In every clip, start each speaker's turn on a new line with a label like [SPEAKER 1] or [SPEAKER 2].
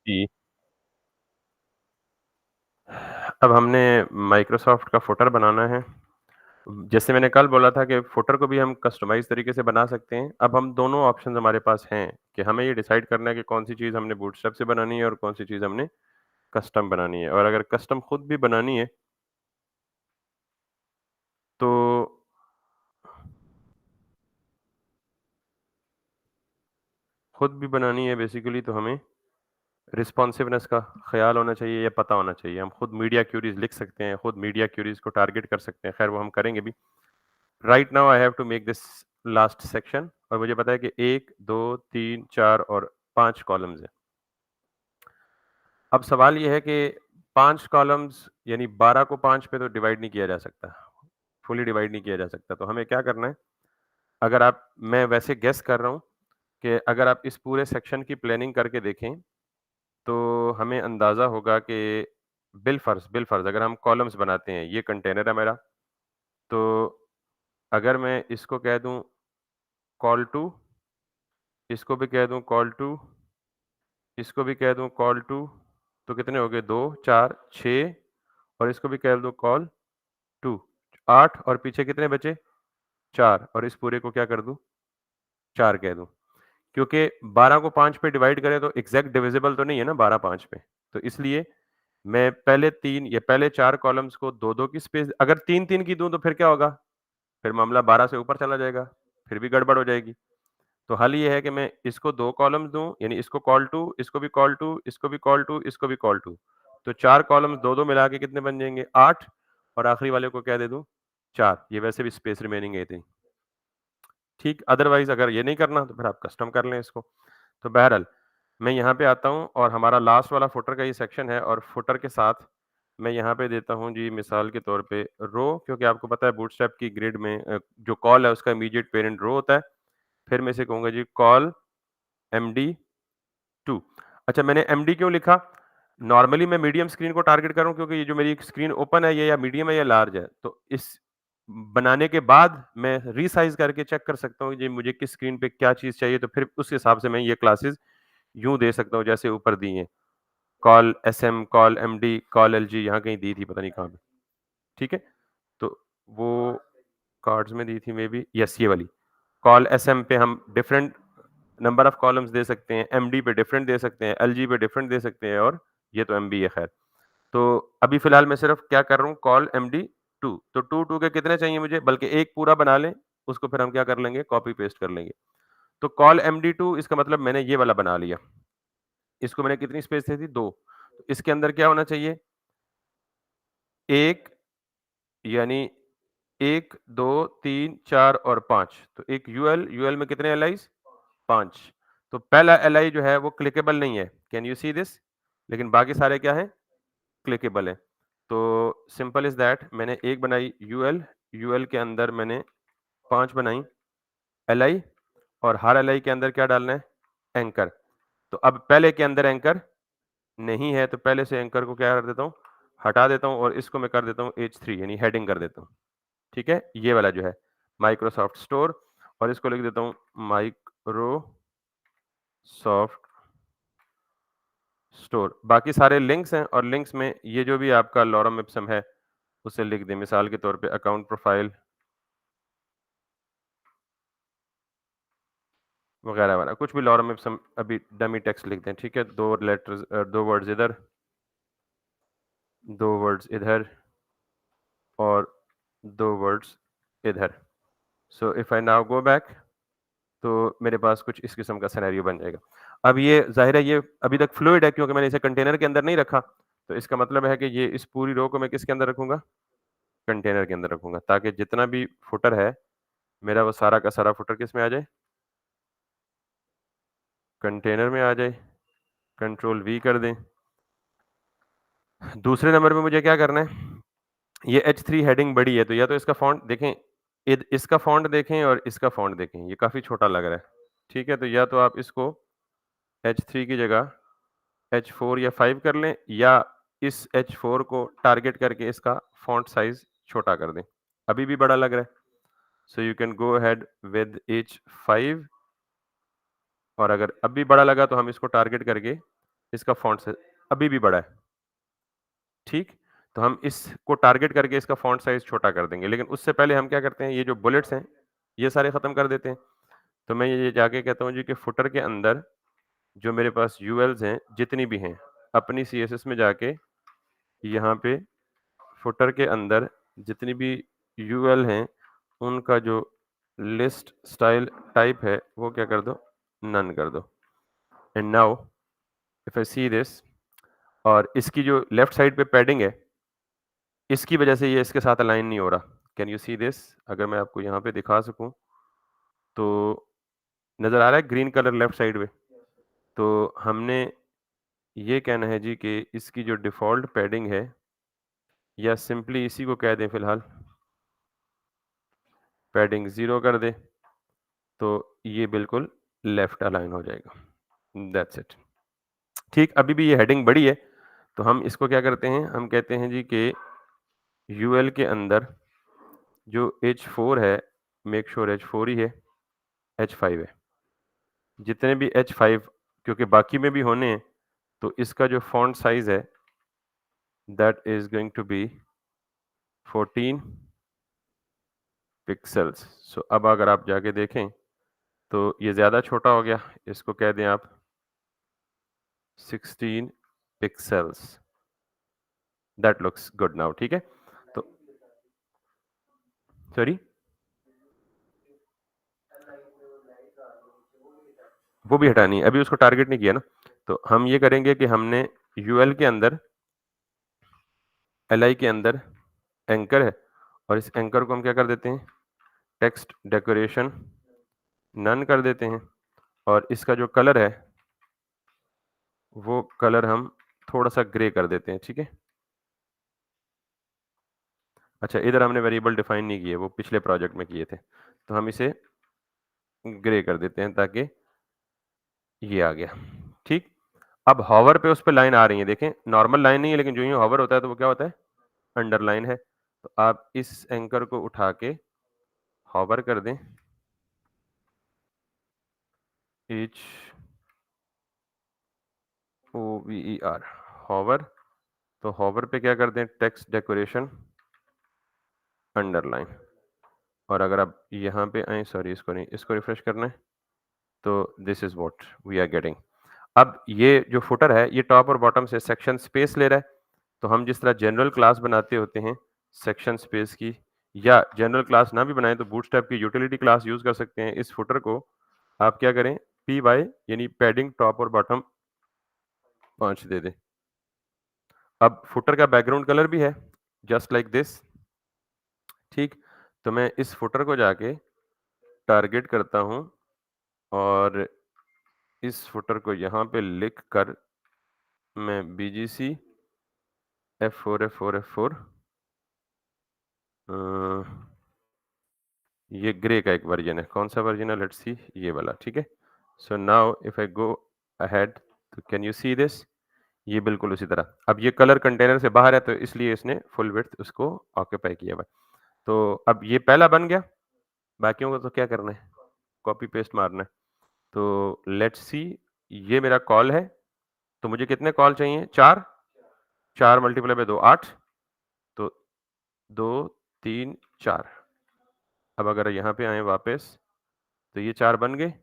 [SPEAKER 1] जी। अब हमने माइक्रोसॉफ्ट का फुटर बनाना है। जैसे मैंने कल बोला था कि फुटर को भी हम कस्टमाइज़ तरीके से बना सकते हैं। अब हम दोनों ऑप्शंस हमारे पास हैं कि हमें ये डिसाइड करना है कि कौन-सी चीज़ हमने बूटस्ट्रैप से बनानी है और कौन-सी चीज़ हमने कस्टम बनानी है। और अगर कस्टम खुद भी बनानी है, तो खुद भी बनानी है बेसिकली तो हमें रिस्पॉन्सिवनेस का ख़्याल होना चाहिए या पता होना चाहिए। हम खुद मीडिया क्यूरीज़ लिख सकते हैं, खुद मीडिया क्यूरीज़ को टारगेट कर सकते हैं। ख़ैर वो हम करेंगे भी। Right now I have to make this last section और मुझे पता है कि 1, 2, 3, 4 और 5 कॉलम्स हैं। अब सवाल ये है कि 5 कॉलम्स यानी 12 को 5 पे तो डिवाइड नहीं किया जा सकता, फुली डिवाइड नहीं किया जा सकता। तो हमें क्या करना है, अगर आप मैं वैसे गेस कर रहा हूँ कि अगर आप इस पूरे सेक्शन की प्लानिंग करके देखें, तो हमें अंदाज़ा होगा कि बिल फ़र्ज़ अगर हम कॉलम्स बनाते हैं, ये कंटेनर है मेरा, तो अगर मैं इसको कह दूँ कॉल टू, इसको भी कह दूँ कॉल टू, इसको भी कह दूँ कॉल टू, तो कितने हो गए 2, 4, 6 और इसको भी कह दूँ कॉल टू, 8 और पीछे कितने बचे? 4 और इस पूरे को क्या कर दूँ? 4 कह दूँ। क्योंकि 12 को 5 पे डिवाइड करें तो एग्ज़ैक्ट डिविजिबल तो नहीं है ना 12 5 पे। तो इसलिए मैं पहले 3 या पहले 4 कॉलम्स को 2-2 की स्पेस अगर 3-3 की दूँ तो फिर क्या होगा? फिर मामला 12 से ऊपर चला जाएगा, फिर भी गड़बड़ हो जाएगी। तो हल ये है कि मैं इसको 2 कॉलम्स दूँ, यानी इसको कॉल टू, इसको भी कॉल टू, इसको भी कॉल टू, इसको भी कॉल टू। तो 4 कॉलम्स 2-2 मिला के कितने बन जाएँगे? 8 और आखिरी वाले को क्या दे दूँ? 4 ये वैसे भी स्पेस रिमेनिंग है इतनी। ठीक, अदरवाइज़ अगर ये नहीं करना तो फिर आप कस्टम कर लें इसको। तो बहरहाल मैं यहाँ पे आता हूँ और हमारा लास्ट वाला फुटर का ये सेक्शन है और फुटर के साथ मैं यहाँ पे देता हूँ जी मिसाल के तौर पे रो क्योंकि आपको पता है बूटस्ट्रैप की ग्रिड में जो कॉल है उसका इमीडिएट पेरेंट रो होता है। फिर मैं इसे कहूँगा जी कॉल एमडी2। अच्छा मैंने एमडी क्यों लिखा? नॉर्मली मैं मीडियम स्क्रीन को टारगेट कर रहा हूँ क्योंकि ये जो मेरी स्क्रीन ओपन है ये या मीडियम है या लार्ज है। तो इस बनाने के बाद मैं रीसाइज़ करके चेक कर सकता हूँ जी मुझे किस स्क्रीन पे क्या चीज़ चाहिए तो फिर उस हिसाब से मैं ये क्लासेस यूँ दे सकता हूँ जैसे ऊपर दी हैं। Col SM, col MD, col LG यहाँ कहीं दी थी पता नहीं कहाँ पे, ठीक है? तो वो कार्ड्स में दी थी मे बी यस ये वाली। कॉल एसएम पे हम डिफरेंट नंबर ऑफ कॉलम्स दे सकते हैं, एमडी पे डिफरेंट दे सकते हैं, एलजी पे डिफरेंट दे सकते हैं और ये तो एमबी है खैर। तो अभी फ़िलहाल मैं सिर्फ़ क्या कर रहा हूँ कॉल एमडी 2 तो 2 के कितने चाहिए मुझे बल्कि एक पूरा बना लें, उसको फिर हम क्या कर लेंगे कॉपी पेस्ट कर लेंगे। तो कॉल एमडी 2 इसका मतलब मैंने ये वाला बना लिया। इसको मैंने कितनी स्पेस दे दी 2 तो इसके अंदर क्या होना चाहिए 1 यानी 1, 2, 3, 4 और 5 तो एक यूएल, यूएल में कितने एलाइज़ 5 तो पहला एलआई जो है वो क्लिकेबल नहीं है। Can you see this? लेकिन बाकी सारे क्या हैं? क्लिकेबल हैं। तो सिंपल इज़ दैट मैंने एक बनाई यूएल, यूएल के अंदर मैंने 5 बनाई एलआई और हर एलआई के अंदर क्या डालना है? एंकर। तो अब पहले के अंदर एंकर नहीं है तो पहले से एंकर को क्या कर देता हूँ? हटा देता हूँ और इसको मैं कर देता हूँ H3 यानी हेडिंग कर देता हूँ। ठीक है? ये वाला जो है माइक्रोसॉफ्ट स्टोर और इसको लिख देता हूँ माइक्रोसॉफ्ट स्टोर। बाकी सारे लिंक्स हैं और लिंक्स में ये जो भी आपका लॉरम इप्सम है, उसे लिख दें। मिसाल के तौर पे अकाउंट प्रोफाइल वगैरह-वगैरह कुछ भी लॉरम इप्सम अभी डमी टेक्स्ट लिख दें, ठीक है? 2 लेटर्स 2 वर्ड्स इधर, 2 वर्ड्स इधर और 2 वर्ड्स इधर। So if I now go back तो मेरे पास कुछ इस किस्म का सिनेरियो बन जाएगा। अब ये ज़ाहिर है ये अभी तक फ्लूइड है क्योंकि मैंने इसे कंटेनर के अंदर नहीं रखा, तो इसका मतलब है कि ये इस पूरी रो को मैं किसके अंदर रखूँगा? कंटेनर के अंदर रखूँगा ताकि जितना भी फुटर है, मेरा वो सारा का सारा फुटर किसमें आ जाए? कंटेनर में आ जाए। कंट्रोल वी कर दें। दूसरे नंबर पे मुझे क्या करना है? ये H3 हेडिंग बड़ी है, तो या तो इसका फ़ॉन्ट देखें इसका फ़ॉन्ट देखें और इसका फ़ॉन्ट देखें, ये काफ़ी छोटा लग रहा है। ठीक है? तो या तो आप इसको H3 की जगह H4 या 5 कर लें या इस H4 को टारगेट करके इसका फ़ॉन्ट साइज़ छोटा कर दें। अभी भी बड़ा लग रहा है। So you can go ahead with H5 और अगर अब भी बड़ा लगा तो हम इसको टारगेट करके इसका फॉन्ट साइज अभी भी बड़ा है, ठीक? तो हम इसको टारगेट करके इसका फॉन्ट साइज छोटा कर देंगे, लेकिन उससे पहले हम क्या करते हैं, ये जो बुलेट्स हैं, ये सारे खत्म कर देते हैं। तो मैं ये जाके कहता हूँ जी कि फुटर के अंदर जो मेरे पास यूएल्स हैं, जितनी भी हैं, अपनी सीएसएस में जाके यहाँ पे फुटर के अंदर जितनी भी यूएल हैं, उनका जो लिस्ट स्टाइल टाइप है, वो क्या कर दो, नन कर दो। And now if I see this, और इसकी जो लेफ्ट साइड पे पैडिंग है, इसकी वजह से ये इसके साथ अलाइन नहीं हो रहा। Can you see this? अगर मैं आपको यहाँ पे दिखा सकूँ, तो नज़र आ रहा है ग्रीन कलर लेफ्ट साइड में? तो हमने ये कहना है जी कि इसकी जो डिफ़ॉल्ट पैडिंग है, या सिंपली इसी को कह दें फ़िलहाल, पैडिंग 0 कर दें, तो ये बिल्कुल लेफ्ट अलाइन हो जाएगा। That's it. ठीक, अभी भी ये हेडिंग बड़ी है, तो हम इसको क्या करते हैं, हम कहते हैं जी कि यूएल के अंदर जो H4 है, मेक श्योर H4 ही है, H5 है। जितने भी H5, क्योंकि बाकी में भी होने हैं, तो इसका जो फॉन्ट साइज़ है, that is going to be 14 pixels. So अब अगर आप जाके देखें, तो ये ज़्यादा छोटा हो गया, इसको कह दें आप 16 pixels. That looks good now, ठीक है? तो सॉरी? वो भी हटानी है, अभी उसको टारगेट नहीं किया ना। तो हम ये करेंगे कि हमने यूएल के अंदर, एलआई के अंदर एंकर है, और इस एंकर को हम क्या कर देते हैं, टेक्स्ट डेकोरेशन नन कर देते हैं, और इसका जो कलर है, वो कलर हम थोड़ा-सा ग्रे कर देते हैं, ठीक है? अच्छा, इधर हमने वेरिएबल डिफाइन नहीं किए, वो पिछले प्रोजेक्ट में किए थे। तो हम इसे ग्रे कर देते हैं ताकि ये आ गया, ठीक? अब हॉवर पे उस पे लाइन आ रही है, देखें नॉर्मल लाइन नहीं है, लेकिन जो यूँ हॉवर होता है तो वो क्या होता है, अंडरलाइन है। तो आप इस एंकर को उठा के हॉवर कर दें, HOVER, हॉवर। तो हॉवर पे क्या कर दें, टेक्स्ट डेकोरेशन अंडरलाइन। और अगर आप यहाँ पे आएँ, सॉरी इसको नहीं, इसको रिफ्रेश करना है, तो this is what we are getting. अब ये जो फुटर है, ये टॉप और बॉटम से सेक्शन स्पेस ले रहा है। तो हम जिस तरह जनरल क्लास बनाते होते हैं सेक्शन स्पेस की, या जनरल क्लास ना भी बनाएं तो बूटस्ट्रैप की यूटिलिटी क्लास यूज कर सकते हैं। इस फुटर को आप क्या करें, पी वाई यानी पैडिंग टॉप और बॉटम 5 दे दें। अब फुटर का बैकग्राउंड कलर भी है, जस्ट लाइक दिस, ठीक? तो मैं इस फुटर को जाके टारगेट करता हूं, और इस फुटर को यहाँ पे लिख कर मैं BGC F4 ये ग्रे का एक वर्जन है, कौन सा वर्जन है, लेट्स सी, ये वाला, ठीक है? सो now if I go ahead, तो कैन यू सी दिस? ये बिल्कुल उसी तरह। अब ये कलर कंटेनर से बाहर है, तो इसलिए इसने फुल विड्थ उसको ऑक्यूपाई किया हुआ है। तो अब ये पहला बन गया, बाकियों को तो क्या करना है, कॉपी पेस्ट मारना है। तो लेट्स सी, ये मेरा कॉल है, तो मुझे कितने कॉल चाहिए, 4, 4 मल्टीप्लाई बाय 2 8, तो 2 3 4। अब अगर यहाँ पे आए वापस, तो ये 4 बन गए,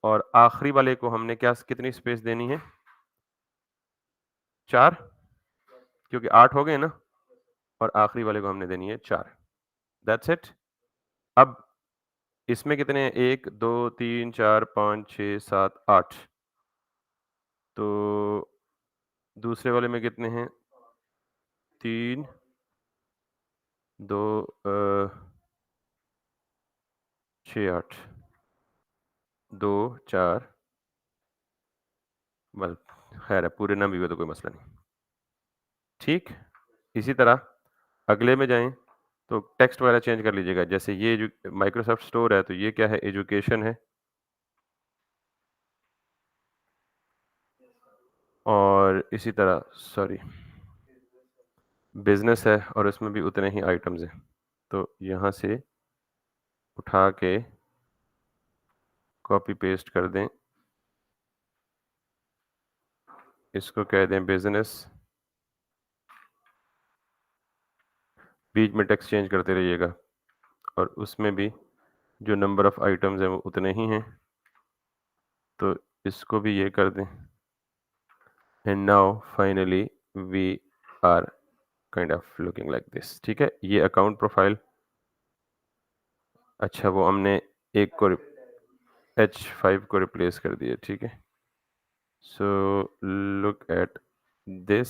[SPEAKER 1] और आखिरी वाले को हमने क्या, कितनी स्पेस देनी है, 4, क्योंकि 8 हो गए ना, और आखिरी वाले को हमने देनी है 4। That's it. अब इसमें कितने हैं, 1 2 3 4 5 6 7 8, तो दूसरे वाले में कितने हैं, 3 2 6 8, 2 4, बस खैर है, पूरे ना भी हुए तो कोई मसला नहीं, ठीक? इसी तरह अगले में जाएं, तो टेक्स्ट वगैरह चेंज कर लीजिएगा। जैसे ये जो माइक्रोसॉफ्ट स्टोर है, तो ये क्या है, एजुकेशन है, और इसी तरह सॉरी बिजनेस है, और इसमें भी उतने ही आइटम्स हैं। तो यहाँ से उठा के कॉपी पेस्ट कर दें, इसको कह दें बिजनेस, बीच में टेक्स्ट चेंज करते रहिएगा, और उसमें भी जो नंबर ऑफ आइटम्स हैं वो उतने ही हैं, तो इसको भी ये कर दें। And now finally we are kind of looking like this. ठीक है, ये अकाउंट प्रोफाइल। अच्छा, वो हमने एक को H5 को रिप्लेस कर दिया। ठीक है, सो लुक एट दिस।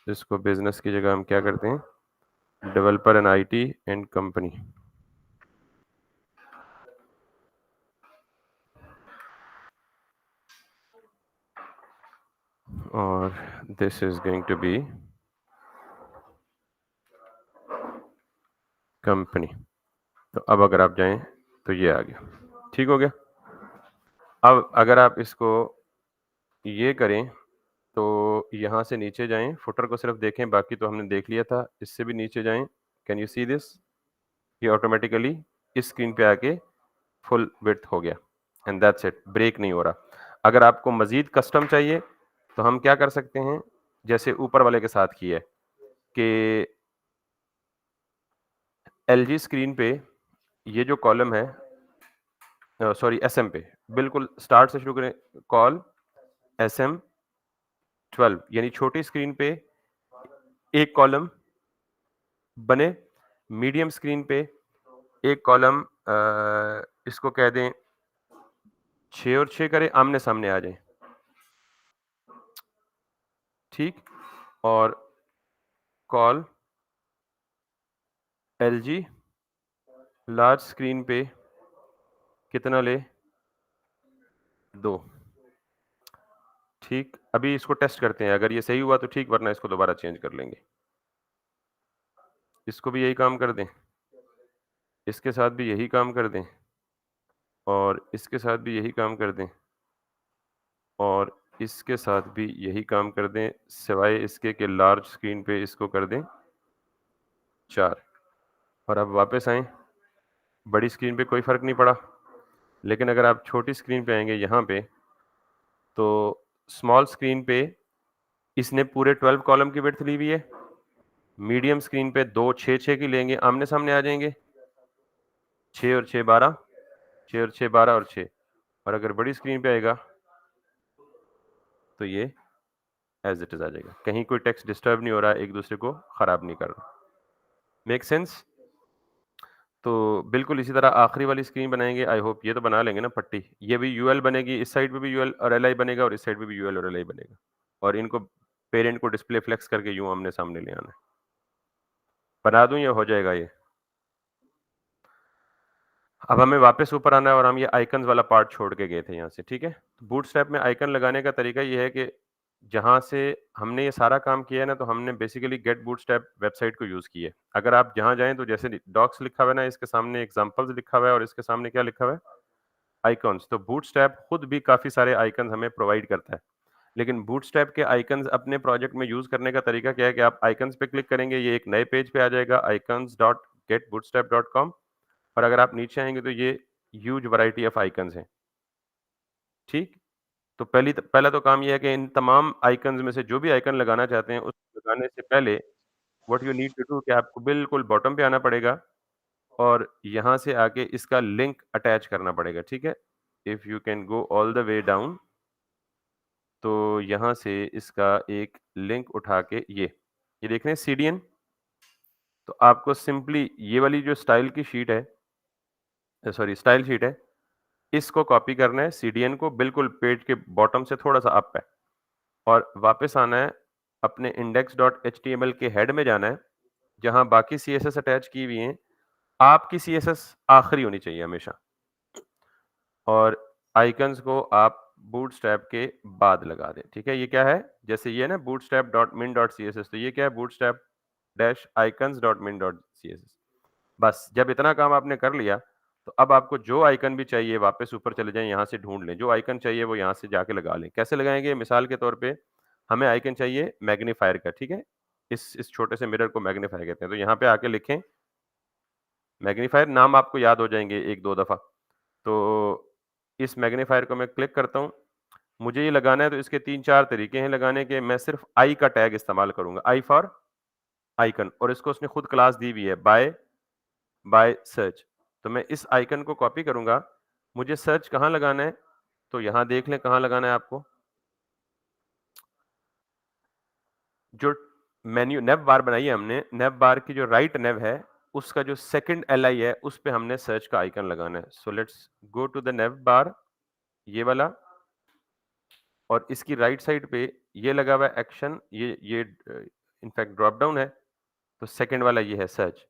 [SPEAKER 1] इसको बिजनेस की जगह हम क्या करते हैं, developer and IT and company. और this is going to be company. तो अब अगर आप जाएं तो ये आ गया। ठीक हो गया। अब अगर आप इसको ये करें तो यहाँ से नीचे जाएं, फुटर को सिर्फ देखें, बाकी तो हमने देख लिया था। इससे भी नीचे जाएं, कैन यू सी दिस, ये ऑटोमेटिकली इस स्क्रीन पे आके फुल विड्थ हो गया। एंड दैट्स इट, ब्रेक नहीं हो रहा। अगर आपको मजीद कस्टम चाहिए तो हम क्या कर सकते हैं, जैसे ऊपर वाले के साथ किया है कि एलजी स्क्रीन पे ये जो कॉलम है, सॉरी एसएम पे, बिल्कुल स्टार्ट से शुरू करें, कॉल एसएम 12, यानी छोटी स्क्रीन पे एक कॉलम बने, मीडियम स्क्रीन पे एक कॉलम, इसको कह दें 6 और 6 करें, आमने सामने आ जाएं। ठीक, और कॉल एलजी लार्ज स्क्रीन पे कितना ले, 2। ठीक, अभी इसको टेस्ट करते हैं, अगर ये सही हुआ तो ठीक, वरना इसको दोबारा चेंज कर लेंगे। इसको भी यही काम कर दें, इसके साथ भी यही काम कर दें, और इसके साथ भी यही काम कर दें, और इसके साथ भी यही काम कर दें, सिवाय इसके कि लार्ज स्क्रीन पे इसको कर दें 4। और अब वापस आएं, बड़ी स्क्रीन पे कोई फ़र्क नहीं पड़ा, लेकिन अगर आप छोटी स्क्रीन पे आएंगे यहाँ पे, तो स्मॉल स्क्रीन पे इसने पूरे 12 कॉलम की विड्थ ली हुई है, मीडियम स्क्रीन पे 2 6 की लेंगे, आमने सामने आ जाएंगे, 6 और 6 12, 6 और 6 12 और 6। और अगर बड़ी स्क्रीन पे आएगा तो ये एज इट इज आ जाएगा, कहीं कोई टेक्स्ट डिस्टर्ब नहीं हो रहा, एक दूसरे को खराब नहीं कर रहा। Make sense? तो बिल्कुल इसी तरह आखिरी वाली स्क्रीन बनाएंगे, आई होप ये तो बना लेंगे ना पट्टी, ये भी यूएल बनेगी, इस साइड पे भी यूएल और एलआई बनेगा, और इस साइड पे भी यूएल और एलआई बनेगा, और इनको पेरेंट को डिस्प्ले फ्लेक्स करके यूं आमने सामने ले आना है। बना दूं या हो जाएगा ये? अब हमें वापस ऊपर आना है, और हम ये आइकन्स वाला पार्ट छोड़ के गए थे यहाँ से। ठीक है, तो बूटस्ट्रैप में आइकन लगाने का तरीका ये है कि जहाँ से हमने ये सारा काम किया है ना, तो हमने बेसिकली गेट बूटस्ट्रैप वेबसाइट को यूज़ किया है। अगर आप जहाँ जाएँ तो जैसे डॉक्स लिखा हुआ है ना, इसके सामने एग्जांपल्स लिखा हुआ है, और इसके सामने क्या लिखा हुआ है, आइकॉन्स। तो बूटस्ट्रैप खुद भी काफ़ी सारे आइकन्स हमें प्रोवाइड करता है, लेकिन बूटस्ट्रैप के आइकन्स अपने प्रोजेक्ट में यूज़ करने का तरीका क्या है कि आप आइकन्स पे क्लिक करेंगे, ये एक नए पेज पे आ जाएगा, icons.getbootstrap.com, और अगर आप नीचे आएंगे तो ये ह्यूज वैरायटी ऑफ आइकन्स हैं। ठीक, तो पहला तो काम ये है कि इन तमाम आइकन्स में से जो भी आइकन लगाना चाहते हैं, उसको लगाने से पहले what you need to do, कि आपको बिल्कुल बॉटम पे आना पड़ेगा, और यहाँ से आके इसका लिंक अटैच करना पड़ेगा। ठीक है, if you can go all the way down, तो यहाँ से इसका एक लिंक उठा के ये देख रहे हैं सीडीएन, तो आपको सिंपली ये वाली जो स्टाइल की शीट है, सॉरी स्टाइल शीट है, इसको कॉपी करना है, सीडीएन को बिल्कुल पेज के बॉटम से थोड़ा सा अप है, और वापस आना है, अपने index.html के हेड में जाना है, जहां बाकी सीएसएस अटैच की हुई हैं। आपकी सीएसएस आखिरी होनी चाहिए हमेशा, और आइकन्स को आप बूटस्ट्रैप के बाद लगा दें। ठीक है, ये क्या है, जैसे ये ना bootstrap.min.css, तो ये क्या है, bootstrap-icons.min.css। बस जब इतना काम आपने कर लिया, तो अब आपको जो आइकन भी चाहिए वापस ऊपर चले जाएं, यहाँ से ढूंढ लें, जो आइकन चाहिए वो यहाँ से जाके लगा लें। कैसे लगाएंगे, मिसाल के तौर पे हमें आइकन चाहिए मैग्नीफायर का। ठीक है, इस छोटे से मिरर को मैग्नीफायर कहते हैं, तो यहाँ पे आके लिखें मैग्नीफायर, नाम आपको याद हो जाएंगे एक दो दफा। तो इस मैग्नीफायर को मैं क्लिक करता हूँ, मुझे ये लगाना है तो इसके 3-4 तरीके हैं लगाने के। मैं सिर्फ आई का टैग इस्तेमाल करूँगा, आई फॉर आइकन, और इसको उसने खुद क्लास दी हुई है बाय सर्च। तो मैं इस आइकन को कॉपी करूँगा। मुझे सर्च कहाँ लगाना है? तो यहाँ देख लें कहाँ लगाना है आपको। जो मेन्यू नेव बार बनाई है हमने, नेव बार की जो राइट नेव है, उसका जो सेकंड एलआई है, उस पे हमने सर्च का आइकन लगाना है। So let's go to the nav bar, ये वाला, और इसकी राइट साइड पे ये लगा हुआ है एक्शन, ये इनफैक्ट ड्रॉप डाउन है, तो सेकंड वाला ये है सर्च।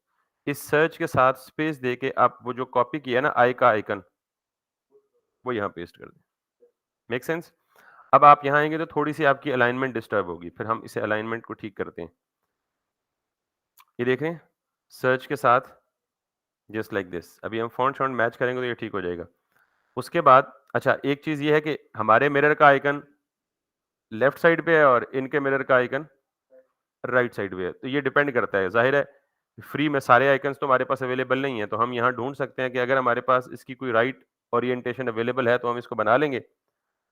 [SPEAKER 1] इस सर्च के साथ स्पेस देके आप वो जो कॉपी किया है ना आई का आइकन, वो यहाँ पेस्ट कर दें। Make sense? अब आप यहाँ आएँगे तो थोड़ी-सी आपकी अलाइनमेंट डिस्टर्ब होगी, फिर हम इसे अलाइनमेंट को ठीक करते हैं। ये देख रहे हैं? सर्च के साथ जस्ट लाइक दिस। अभी हम फ़ॉन्ट शॉन्ट मैच करेंगे तो ये ठीक हो जाएगा। उसके बाद अच्छा एक चीज़ ये है कि हमारे मिरर का आइकन लेफ्ट साइड पे है और इनके मिरर का आइकन राइट साइड पे है। तो ये डिपेंड करता है, ज़ाहिर है फ्री में सारे आइकन्स तो हमारे पास अवेलेबल नहीं है, तो हम यहाँ ढूँढ सकते हैं कि अगर हमारे पास इसकी कोई राइट ओरिएंटेशन अवेलेबल है तो हम इसको बना लेंगे।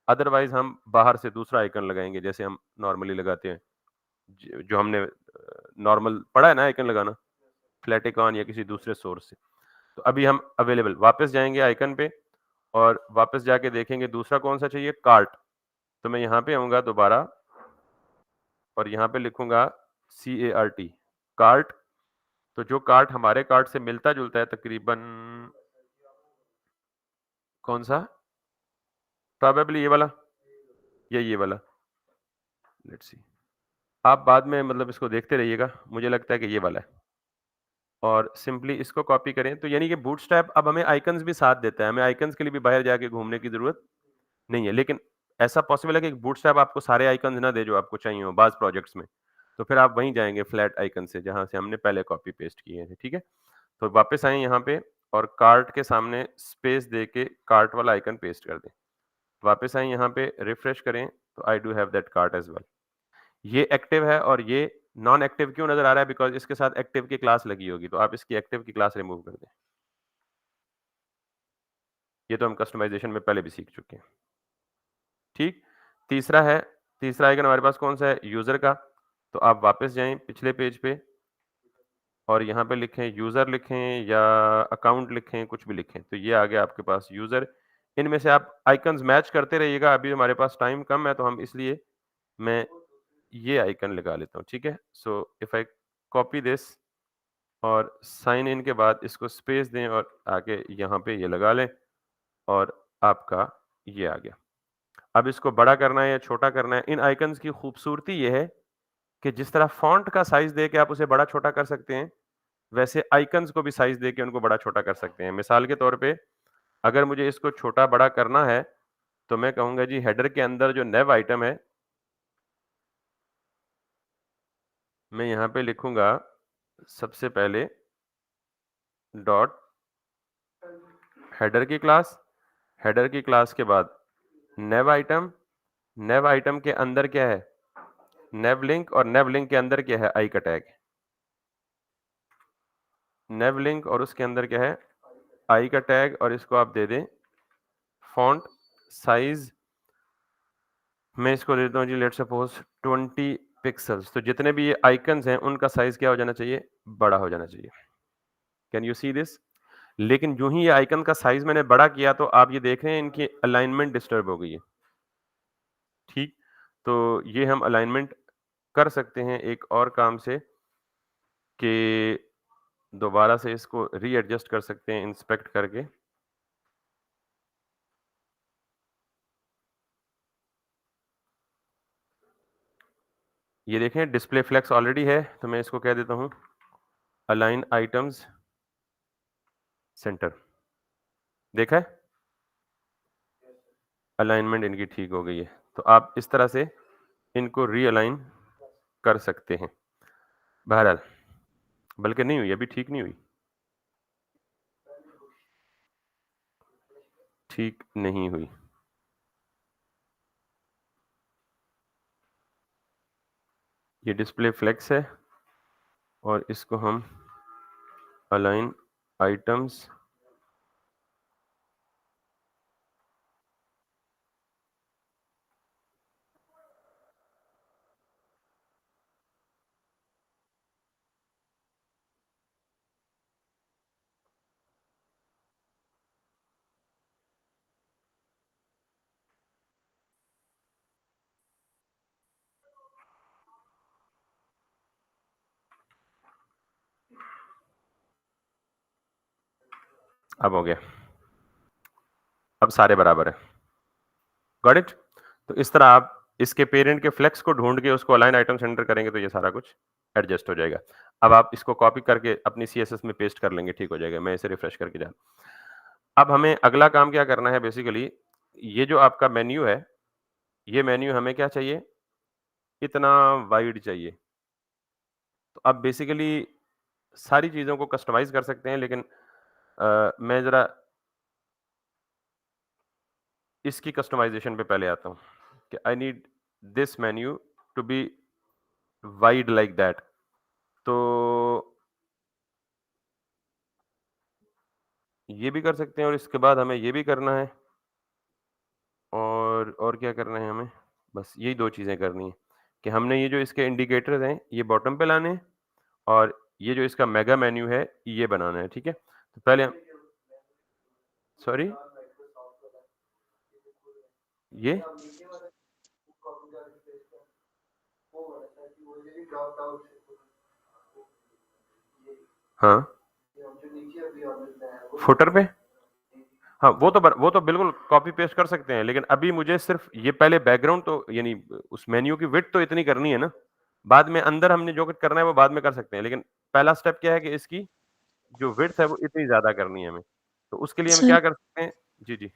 [SPEAKER 1] अदरवाइज़ हम बाहर से दूसरा आइकन लगाएँगे जैसे हम नॉर्मली लगाते हैं। ज जो हमने नॉर्मल पढ़ा है ना आइकन लगाना, फ्लैटिकॉन या किसी दूसरे सोर्स से। तो अभी हम अवेलेबल वापस जाएँगे आइकन पे और वापस जाके देखेंगे दूसरा कौन-सा चाहिए, कार्ट। तो मैं यहाँ पे आऊँगा दोबारा और यहाँ पे लिखूँगा CART, कार्ट। तो जो कार्ट हमारे कार्ट से मिलता-जुलता है तकरीबन कौन-सा? प्रोबेबली ये वाला या ये वाला। Let's see. आप बाद में मतलब इसको देखते रहिएगा, मुझे लगता है कि ये वाला है। और सिंपली इसको कॉपी करें तो यानी कि बूटस्ट्रैप अब हमें आइकन्स भी साथ देता है, हमें आइकन्स के लिए भी बाहर जाके घूमने की ज़रूरत नहीं है। लेकिन ऐसा पॉसिबल है कि बूटस्ट्रैप आपको सारे आइकन्स ना दे जो आपको चाहिए हो बाज़ प्रोजेक्ट्स में। तो फिर आप वहीं जाएँगे फ्लैट आइकन से जहाँ से हमने पहले कॉपी पेस्ट किए थे, ठीक है? तो वापस आएँ यहाँ पे और कार्ट के सामने स्पेस देके कार्ट वाला आइकन पेस्ट कर दें। वापस आएँ यहाँ पे रिफ्रेश करें तो I do have that cart as well. ये एक्टिव है और ये नॉन एक्टिव क्यों नज़र आ रहा है? बिकॉज़ इसके साथ एक्टिव की क्लास लगी होगी, तो आप इसकी एक्टिव की क्लास रिमूव कर दें। ये तो हम कस्टमाइज़ेशन में पहले भी सीख चुके हैं। ठीक? तीसरा आइकन हमारे पास कौन-सा है? यूज़र का। तो आप वापस जाएँ पिछले पेज पे और यहाँ पे लिखें यूज़र लिखें या अकाउंट लिखें, कुछ भी लिखें। तो ये आ गया आपके पास यूज़र। इनमें से आप आइकन्स मैच करते रहिएगा, अभी हमारे पास टाइम कम है तो हम इसलिए मैं ये आइकन लगा लेता हूँ, ठीक है? So if I copy this और साइन इन के बाद इसको स्पेस दें और आके यहाँ पे ये लगा लें और आपका ये आ गया। अब इसको बड़ा करना है या छोटा करना है, इन आइकन्स की खूबसूरती ये है कि जिस तरह फ़ॉन्ट का साइज़ दे के आप उसे बड़ा-छोटा कर सकते हैं, वैसे आइकन्स को भी साइज़ देके उनको बड़ा-छोटा कर सकते हैं। मिसाल के तौर पे अगर मुझे इसको छोटा-बड़ा करना है, तो मैं कहूँगा जी हेडर के अंदर जो नेव आइटम है, मैं यहाँ पे लिखूँगा सबसे पहले डॉट हेडर की क्लास के बाद नेव आइटम, नेव आइटम के अंदर क्या है? नेव लिंक, और नेव लिंक के अंदर क्या है? आई का टैग। नेव लिंक और उसके अंदर क्या है? आई का टैग, और इसको आप दे दें फ़ॉन्ट साइज़। मैं इसको दे देता हूँ जी लेट्स सपोज़ 20 पिक्सेल्स। तो जितने भी ये आइकन्स हैं उनका साइज़ क्या हो जाना चाहिए? बड़ा हो जाना चाहिए। Can you see this? लेकिन यूँ ही ये आइकन का साइज़ मैंने बड़ा किया तो आप ये देख रहे हैं इनकी अलाइनमेंट डिस्टर्ब हो गई है। ठीक? तो ये हम अलाइनमेंट कर सकते हैं एक और काम से कि दोबारा से इसको रीएडजस्ट कर सकते हैं इंस्पेक्ट करके। ये देखें डिस्प्ले फ्लेक्स ऑलरेडी है, तो मैं इसको कह देता हूँ अलाइन आइटम्स सेंटर। देखा है? अलाइनमेंट इनकी ठीक हो गई है। तो आप इस तरह से इनको रीअलाइन कर सकते हैं। बहरहाल बल्कि नहीं हुई, अभी ठीक नहीं हुई। ठीक नहीं हुई। ये डिस्प्ले फ्लेक्स है और इसको हम अलाइन आइटम्स अब हो गया। अब सारे बराबर है। Got it? तो इस तरह आप इसके पेरेंट के फ्लेक्स को ढूँढ के उसको अलाइन आइटम्स एंटर करेंगे तो ये सारा कुछ एडजस्ट हो जाएगा। अब आप इसको कॉपी करके अपनी सीएसएस में पेस्ट कर लेंगे, ठीक हो जाएगा। मैं इसे रिफ्रेश करके जा अब हमें अगला काम क्या करना है बेसिकली, ये जो आपका मेन्यू है, ये मेन्यू हमें क्या चाहिए? इतना वाइड चाहिए। तो अब बेसिकली सारी चीज़ों को कस्टमाइज़ कर सकते हैं लेकिन मैं ज़रा इसकी कस्टमाइज़ेशन पे पहले आता हूँ कि I need this menu to be wide like that. तो ये भी कर सकते हैं और इसके बाद हमें ये भी करना है और क्या करना है हमें? बस यही 2 चीज़ें करनी है कि हमने ये जो इसके इंडिकेटर्स हैं, ये बॉटम पे लाने हैं और ये जो इसका मेगा मेन्यू है, ये बनाना है, ठीक है? तो पहले हम सॉरी? ये? हाँ। फुटर पे? हाँ, वो तो बिल्कुल कॉपी पेस्ट कर सकते हैं, लेकिन अभी मुझे सिर्फ़ ये पहले बैकग्राउंड तो यानी उस मेन्यू की विड्थ तो इतनी करनी है ना। बाद में अंदर हमने जो कुछ करना है वो बाद में कर सकते हैं, लेकिन पहला स्टेप क्या है कि इसकी जो विड्थ है वो इतनी ज़्यादा करनी है हमें। तो उसके लिए हम
[SPEAKER 2] सर
[SPEAKER 1] क्या कर सकते हैं? जी, जी।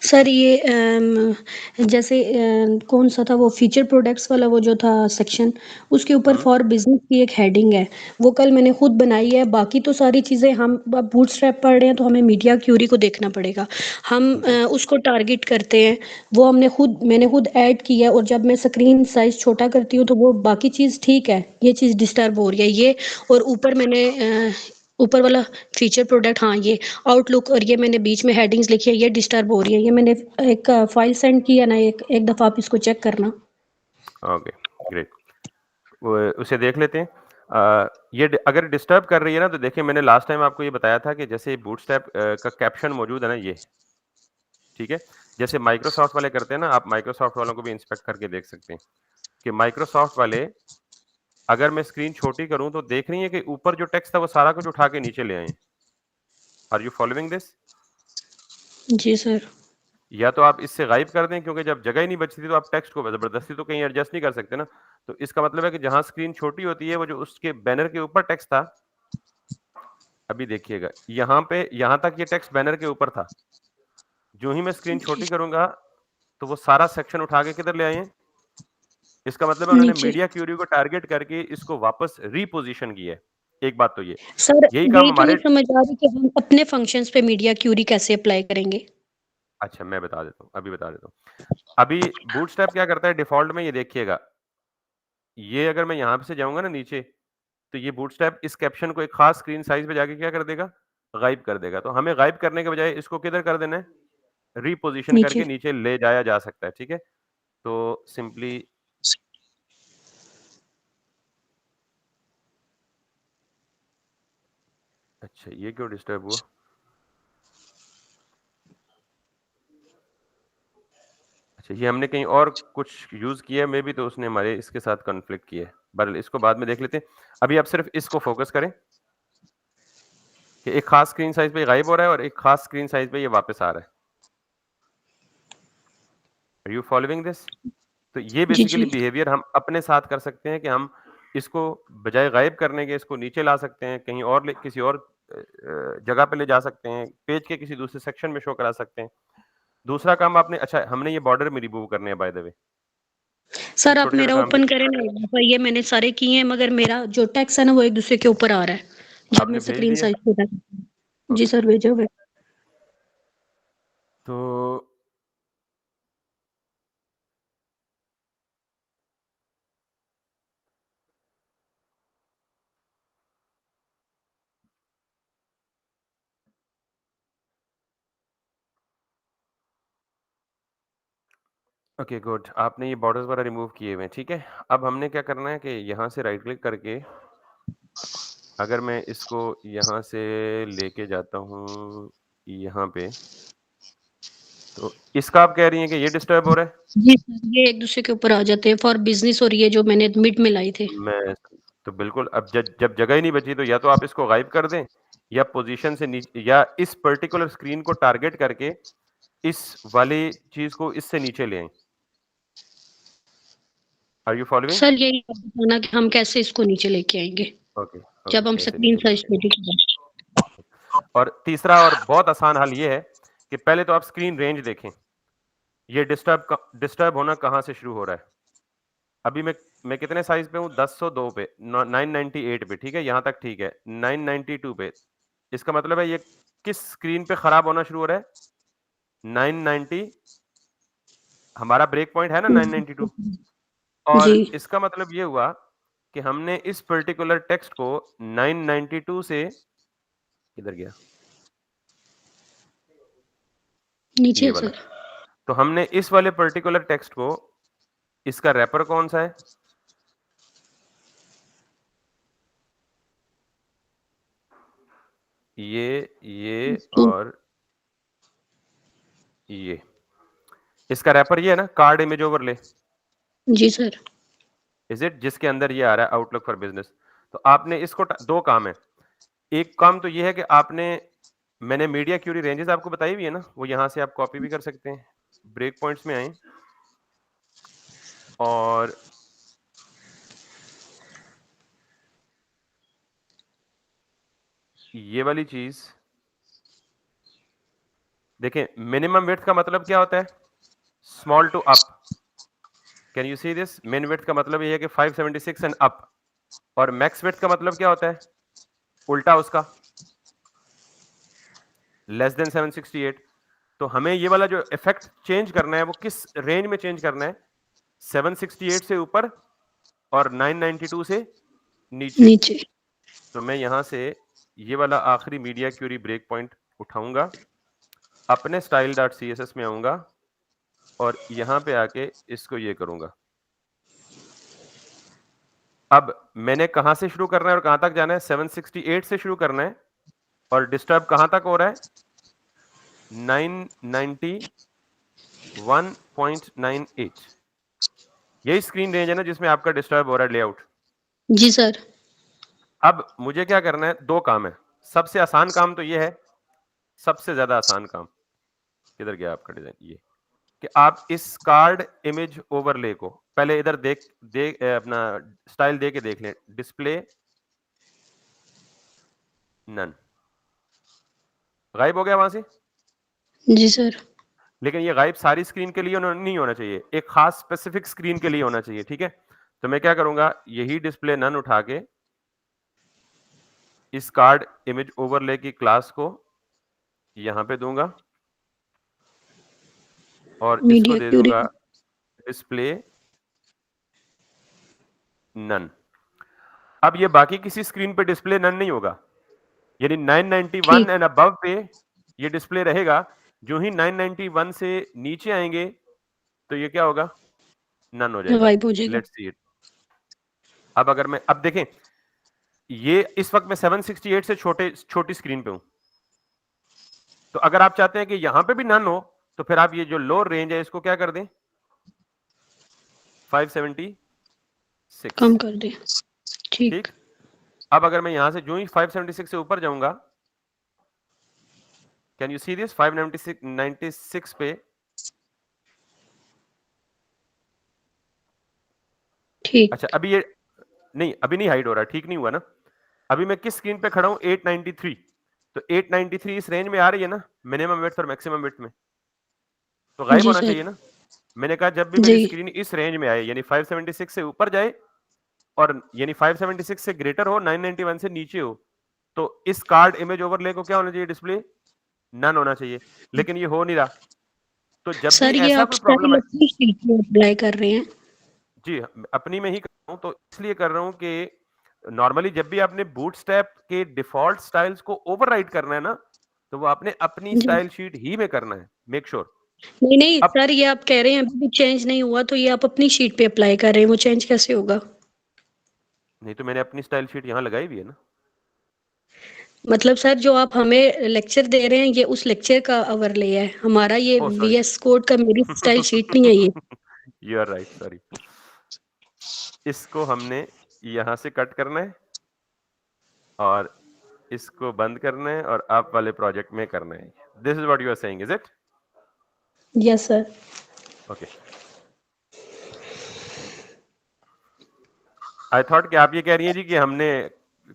[SPEAKER 2] सर ये जैसे कौन-सा था वो फीचर प्रोडक्ट्स वाला वो जो था सेक्शन, उसके ऊपर
[SPEAKER 1] हुँ,
[SPEAKER 2] फॉर बिज़नेस की एक हेडिंग है। वो कल मैंने खुद बनाई है, बाकी तो सारी चीज़ें हम अब बूटस्ट्रैप पढ़ रहे हैं तो हमें मीडिया क्यूरी को देखना पड़ेगा। हम
[SPEAKER 1] जी।
[SPEAKER 2] उसको टारगेट करते हैं, वो मैंने खुद ऐड की है और जब मैं स्क्रीन साइज़ छोटा करती हूँ तो वो बाकी चीज़ ठीक है, ये चीज़ डिस्टर्ब हो रही है। ये और ऊपर मैंने ऊपर वाला फीचर प्रोडक्ट हाँ, ये आउटलुक और ये मैंने बीच में हेडिंग्स लिखी है, ये डिस्टर्ब हो रही है। ये मैंने एक फ़ाइल सेंड की है ना, एक एक दफ़ा आप इसको चेक करना।
[SPEAKER 1] Okay, great. वो उसे देख लेते हैं। ये ड अगर डिस्टर्ब कर रही है ना तो देखिए मैंने लास्ट टाइम आपको ये बताया था कि जैसे बूटस्ट्रैप का कैप्शन मौजूद है ना ये, ठीक है? जैसे माइक्रोसॉफ्ट वाले करते हैं ना, आप माइक्रोसॉफ्ट वालों को भी इंस्पेक्ट करके देख सकते हैं कि माइक्रोसॉफ्ट वाले अगर मैं स्क्रीन छोटी करूँ तो देख रही हैं कि ऊपर जो टेक्स्ट था वो सारा कुछ उठा के नीचे ले आए हैं। Are you following this?
[SPEAKER 2] जी, सर।
[SPEAKER 1] या तो आप इससे गायब कर दें क्योंकि जब जगह ही नहीं बचती तो आप टेक्स्ट को ज़बरदस्ती तो कहीं एडजस्ट नहीं कर सकते ना। तो इसका मतलब है कि जहाँ स्क्रीन छोटी होती है वो जो उसके बैनर के ऊपर टेक्स्ट था, अभी देखिएगा, यहाँ तक ये टेक्स्ट बैनर के ऊपर था। जो ही मैं स्क्रीन
[SPEAKER 2] जी,
[SPEAKER 1] छोटी करूँगा, तो वो सारा सेक्शन उठा के किधर ले आए हैं? इसका मतलब है उन्होंने
[SPEAKER 2] नीचे।
[SPEAKER 1] मीडिया क्यूरी को टारगेट करके इसको वापस रिपोज़िशन किया है। एक बात तो ये।
[SPEAKER 2] सर,
[SPEAKER 1] यही काम
[SPEAKER 2] यही तो नहीं
[SPEAKER 1] हमारे
[SPEAKER 2] समझ आ रही कि हम अपने फंक्शंस पे मीडिया क्यूरी कैसे अप्लाई करेंगे?
[SPEAKER 1] अच्छा मैं बता देता हूँ, अभी बता देता हूँ। अभी बूटस्ट्रैप क्या करता है डिफ़ॉल्ट में ये देखिएगा, ये अगर मैं यहाँ से जाऊँगा ना नीचे, तो ये बूटस्ट्रैप इस कैप्शन को एक ख़ास स्क्रीन साइज़ पे जाके क्या कर देगा? गायब कर देगा। तो हमें गायब करने के बजाय इसको किधर कर देना है? रिपोज़िशन
[SPEAKER 2] नीचे।
[SPEAKER 1] करके नीचे ले जाया जा सकता है, ठीक है? तो सिंपली अच्छा ये क्यों डिस्टर्ब हुआ? अच्छा ये हमने कहीं और कुछ यूज़ किया है मे बी तो उसने हमारे इसके साथ कॉन्फ्लिक्ट किया है। बहरहाल इसको बाद में देख लेते हैं। अभी आप सिर्फ़ इसको फ़ोकस करें कि एक ख़ास स्क्रीन साइज़ पे ये गायब हो रहा है और एक ख़ास स्क्रीन साइज़ पे ये वापस आ रहा है। Are you following this? तो ये
[SPEAKER 2] जी,
[SPEAKER 1] बेसिकली
[SPEAKER 2] जी।
[SPEAKER 1] बिहेवियर हम अपने साथ कर सकते हैं कि हम इसको बजाय गायब करने के इसको नीचे ला सकते हैं, कहीं और किसी और जगह पे ले जा सकते हैं, पेज के किसी दूसरे सेक्शन में शो करा सकते हैं। दूसरा काम आपने अच्छा हमने ये बॉर्डर भी रिमूव करने हैं बाय द वे। ये
[SPEAKER 2] सर, आप
[SPEAKER 1] छोटे-छोटे
[SPEAKER 2] मेरा
[SPEAKER 1] काम भी
[SPEAKER 2] ओपन करें ना एक दफ़ा, ये मैंने सारे किए हैं मगर मेरा जो टेक्स्ट है ना वो एक-दूसरे के ऊपर आ रहा है, जब मैं
[SPEAKER 1] आपने भेज
[SPEAKER 2] स्क्रीन
[SPEAKER 1] दिए?
[SPEAKER 2] साइज़ छोटा करती हूँ। जी
[SPEAKER 1] ओके।
[SPEAKER 2] सर, भेजा हुआ है।
[SPEAKER 1] तो ओके गुड आपने ये बॉर्डर्स वगैरह रिमूव किए हुए हैं, ठीक है? अब हमने क्या करना है कि यहाँ से राइट क्लिक करके अगर मैं इसको यहाँ से लेके जाता हूँ यहाँ पे, तो इसका आप कह रही हैं कि ये डिस्टर्ब हो रहा है?
[SPEAKER 2] जी सर, ये एक-दूसरे के ऊपर आ जाते हैं फॉर बिज़नेस और ये जो मैंने मिड में लाए थे।
[SPEAKER 1] मैं तो बिल्कुल अब जब जगह ही नहीं बची तो या तो आप इसको गायब कर दें या पोजीशन से नीचे या इस पर्टिकुलर स्क्रीन को टारगेट करके इस वाली चीज को इससे नीचे ले आए। Are you following?
[SPEAKER 2] सर यही आप बताना कि हम कैसे इसको नीचे लेके आएंगे
[SPEAKER 1] ओके ओके,
[SPEAKER 2] जब हम
[SPEAKER 1] कैसे
[SPEAKER 2] स्क्रीन
[SPEAKER 1] नीचे
[SPEAKER 2] साइज
[SPEAKER 1] लेके
[SPEAKER 2] छोटी कर
[SPEAKER 1] आए? और तीसरा और बहुत आसान हल ये है कि पहले तो आप स्क्रीन रेंज देखें, ये डिस्टर्ब होना कहां से शुरू हो रहा है। अभी मैं कितने साइज पे हूँ? 1002 पे, 998 पे, ठीक है, यहां तक ठीक है। 992 पे, इसका मतलब है ये किस स्क्रीन पे खराब होना शुरू हो रहा है? 990, हमारा ब्रेक पॉइंट है ना 992।
[SPEAKER 2] जी
[SPEAKER 1] और इसका मतलब ये हुआ कि हमने इस पर्टिकुलर टेक्स्ट को 992 से किधर गया,
[SPEAKER 2] नीचे
[SPEAKER 1] ये
[SPEAKER 2] है
[SPEAKER 1] वाला,
[SPEAKER 2] सर।
[SPEAKER 1] तो हमने इस वाले पर्टिकुलर टेक्स्ट को, इसका रैपर कौन सा है? ये
[SPEAKER 2] जी
[SPEAKER 1] और ये, इसका रैपर ये है ना, कार्ड इमेज ओवरले,
[SPEAKER 2] जी सर।
[SPEAKER 1] इज इट, जिसके अंदर ये आ रहा है आउटलुक फॉर बिजनेस। तो आपने इसको दो काम है। एक काम तो ये है कि आपने, मैंने मीडिया क्यूरी रेंजेस आपको बताई हुई है ना, वो यहां से आप कॉपी भी कर सकते हैं। ब्रेक पॉइंट्स में आए और ये वाली चीज देखें, मिनिमम विड्थ का मतलब क्या होता है? Small to up. Can you see this? Min width का मतलब ये है कि 576 एंड अप, और मैक्स विड्थ का मतलब क्या होता है? उल्टा उसका, लेस देन 768। तो हमें ये वाला जो इफेक्ट चेंज करना है वो किस रेंज में चेंज करना है? 768 से ऊपर और 992 से नीचे।
[SPEAKER 2] नीचे।
[SPEAKER 1] तो मैं यहां से ये वाला आखिरी मीडिया क्यूरी ब्रेक पॉइंट उठाऊंगा, अपने style.css में आऊंगा और यहां पे आके इसको ये करूंगा। अब मैंने कहां से शुरू करना है और कहां तक जाना है? 768 से शुरू करना है, और डिस्टर्ब कहां तक हो रहा है? 991.98। यही स्क्रीन रेंज है ना जिसमें आपका डिस्टर्ब हो रहा है लेआउट।
[SPEAKER 2] जी सर।
[SPEAKER 1] अब मुझे क्या करना है? दो काम है। सबसे आसान काम तो ये है, सबसे ज्यादा आसान काम, किधर गया आपका डिजाइन? ये कि आप इस कार्ड इमेज ओवरले को पहले इधर अपना स्टाइल दे के देख लें, डिस्प्ले नन, गायब हो गया वहां से।
[SPEAKER 2] जी सर।
[SPEAKER 1] लेकिन ये गायब सारी स्क्रीन के लिए नहीं होना चाहिए, एक खास स्पेसिफिक स्क्रीन के लिए होना चाहिए, ठीक है। तो मैं क्या करूंगा, यही डिस्प्ले नन उठा के इस कार्ड इमेज ओवरले की क्लास को यहां पे दूंगा और इसको
[SPEAKER 2] मीडिया
[SPEAKER 1] दे
[SPEAKER 2] क्यूरी।
[SPEAKER 1] दूंगा डिस्प्ले नन। अब ये बाकी किसी स्क्रीन पे डिस्प्ले नन नहीं होगा, यानी 991
[SPEAKER 2] ठीक।
[SPEAKER 1] एंड अबव पे ये डिस्प्ले रहेगा। जो ही 991 से नीचे आएंगे तो ये क्या होगा? नन हो जाएगा।
[SPEAKER 2] वाइप हो जाएगा।
[SPEAKER 1] Let's see it. अब अगर मैं, अब देखें, ये इस वक्त मैं 768 से छोटी स्क्रीन पे हूं, तो अगर आप चाहते हैं कि यहां पे भी नन हो तो फिर आप ये जो लोअर रेंज है इसको क्या कर दें? 576।
[SPEAKER 2] कम कर दे। ठीक।
[SPEAKER 1] ठीक। अब अगर मैं यहां से जो ही 576 से ऊपर जाऊंगा, कैन यू सी दिस? 596 पे,
[SPEAKER 2] ठीक।
[SPEAKER 1] अच्छा अभी ये नहीं, अभी नहीं हाइड हो रहा, ठीक नहीं हुआ ना। अभी मैं किस स्क्रीन पे खड़ा हूं? 893। तो 893 इस रेंज में आ रही है ना, मिनिमम विड्थ और मैक्सिमम विड्थ में, तो गायब
[SPEAKER 2] जी
[SPEAKER 1] होना
[SPEAKER 2] सर।
[SPEAKER 1] चाहिए ना। मैंने कहा जब भी
[SPEAKER 2] जी
[SPEAKER 1] मेरी स्क्रीन इस रेंज में आए, यानी 576 से ऊपर जाए, और यानी 576 से ग्रेटर हो, 991 से नीचे हो, तो इस कार्ड इमेज ओवरले को क्या होना चाहिए? डिस्प्ले नन होना चाहिए। लेकिन ये हो नहीं रहा। तो जब भी
[SPEAKER 2] सर ये
[SPEAKER 1] ऐसा
[SPEAKER 2] आप
[SPEAKER 1] कोई प्रॉब्लम
[SPEAKER 2] स्टाइल
[SPEAKER 1] है,
[SPEAKER 2] अपनी शीट में अप्लाई कर रहे हैं।
[SPEAKER 1] जी अपनी में ही कर रहा हूं, तो इसलिए कर रहा हूं कि नॉर्मली जब भी आपने बूटस्ट्रैप के डिफॉल्ट स्टाइल्स को ओवरराइड करना है ना, तो वो आपने अपनी
[SPEAKER 2] जी।
[SPEAKER 1] स्टाइल शीट ही में करना है, मेक श्योर।
[SPEAKER 2] नहीं नहीं
[SPEAKER 1] अब
[SPEAKER 2] सर, ये आप कह रहे हैं अभी भी चेंज नहीं हुआ, तो ये आप अपनी शीट पे अप्लाई कर रहे हैं, वो चेंज कैसे होगा?
[SPEAKER 1] नहीं तो मैंने अपनी स्टाइल शीट यहां लगाई हुई है ना।
[SPEAKER 2] मतलब सर जो आप हमें लेक्चर दे रहे हैं ये उस लेक्चर का ओवरले है, हमारा ये
[SPEAKER 1] ओह सॉरी।
[SPEAKER 2] वीएस कोड का मेरी स्टाइल शीट नहीं है ये।
[SPEAKER 1] You are right, sorry. इसको हमने यहां से कट करना है और इसको बंद करना है और आप वाले प्रोजेक्ट में करना है। This is what you are saying, is it?
[SPEAKER 2] Yes sir.
[SPEAKER 1] Okay, I thought कि आप ये कह रही हैं जी कि हमने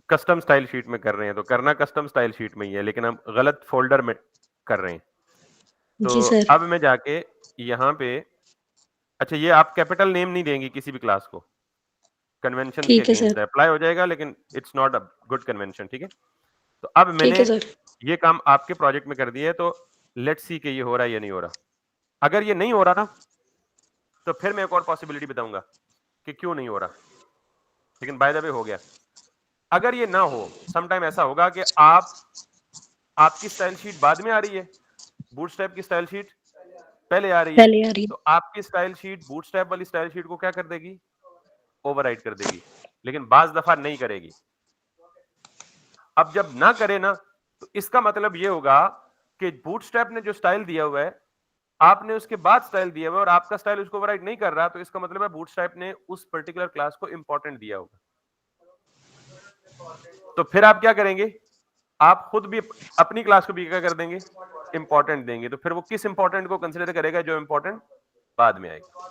[SPEAKER 1] कस्टम स्टाइल शीट में कर रहे हैं, तो करना कस्टम स्टाइल शीट में ही है, लेकिन हम गलत फोल्डर में कर रहे हैं।
[SPEAKER 2] जी
[SPEAKER 1] तो
[SPEAKER 2] सर।
[SPEAKER 1] अब मैं जाके यहाँ पे, अच्छा ये आप कैपिटल नेम नहीं देंगी किसी भी क्लास को, कन्वेंशन के
[SPEAKER 2] ठीक है
[SPEAKER 1] अगेंस्ट
[SPEAKER 2] सर।
[SPEAKER 1] है, अप्लाई हो जाएगा लेकिन it's not a good convention, ठीक है? तो अब
[SPEAKER 2] ठीक
[SPEAKER 1] मैंने
[SPEAKER 2] है सर।
[SPEAKER 1] ये काम आपके प्रोजेक्ट में कर दिया है, तो लेट्स सी कि ये हो रहा है या नहीं हो रहा। अगर ये नहीं हो रहा ना, तो फिर मैं एक और पॉसिबिलिटी बताऊंगा कि क्यों नहीं हो रहा, लेकिन बाय द वे हो गया। अगर ये ना हो, समटाइम ऐसा होगा कि आपकी स्टाइल शीट बाद में आ रही है, बूटस्ट्रैप की स्टाइल शीट पहले आ रही है,
[SPEAKER 2] पहले आ रही
[SPEAKER 1] तो आपकी स्टाइल शीट बूटस्ट्रैप वाली स्टाइल शीट को क्या कर देगी? ओवरराइड कर देगी, लेकिन बाज दफा नहीं करेगी। अब जब ना करे ना, तो इसका मतलब ये होगा कि बूटस्ट्रैप ने जो स्टाइल दिया हुआ है, आपने उसके बाद स्टाइल दिया हुआ है और आपका स्टाइल उसको ओवरराइड नहीं कर रहा, तो इसका मतलब है बूटस्ट्रैप ने उस पर्टिकुलर क्लास को इंपॉर्टेंट दिया होगा। तो फिर आप क्या करेंगे? आप खुद भी अपनी क्लास को भी क्या कर देंगे? इंपॉर्टेंट देंगे। तो फिर वो किस इंपॉर्टेंट को कंसीडर करेगा? जो इंपॉर्टेंट बाद में आएगा।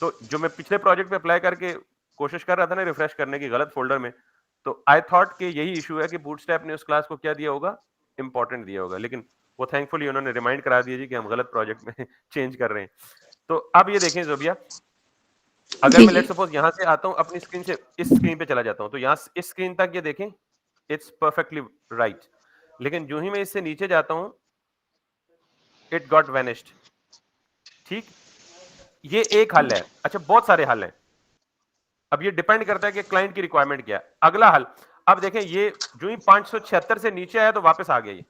[SPEAKER 1] तो जो मैं पिछले प्रोजेक्ट पे अप्लाई करके कोशिश कर रहा था ना रिफ्रेश करने की गलत फोल्डर में, तो आई थॉट कि यही इशू है कि बूटस्ट्रैप ने उस क्लास को क्या दिया होगा? इंपॉर्टेंट दिया होगा, लेकिन वो थैंकफुली उन्होंने रिमाइंड करा दिया जी कि हम गलत प्रोजेक्ट में चेंज कर रहे हैं। तो अब ये देखें जोबिया, अगर
[SPEAKER 2] जी
[SPEAKER 1] मैं
[SPEAKER 2] जी।
[SPEAKER 1] लेट सपोज यहां से आता हूं, अपनी स्क्रीन से इस स्क्रीन पे चला जाता हूं, तो यहां इस स्क्रीन तक ये देखें, इट्स परफेक्टली राइट, लेकिन जो ही मैं इससे नीचे जाता हूं, इट गॉट वैनिश्ड। ठीक, ये एक हल है। अच्छा, बहुत सारे हल हैं। अब ये डिपेंड करता है कि क्लाइंट की रिक्वायरमेंट क्या है। अगला हल, अब देखें ये जो ही 576 से नीचे आया तो वापस आ गया, ये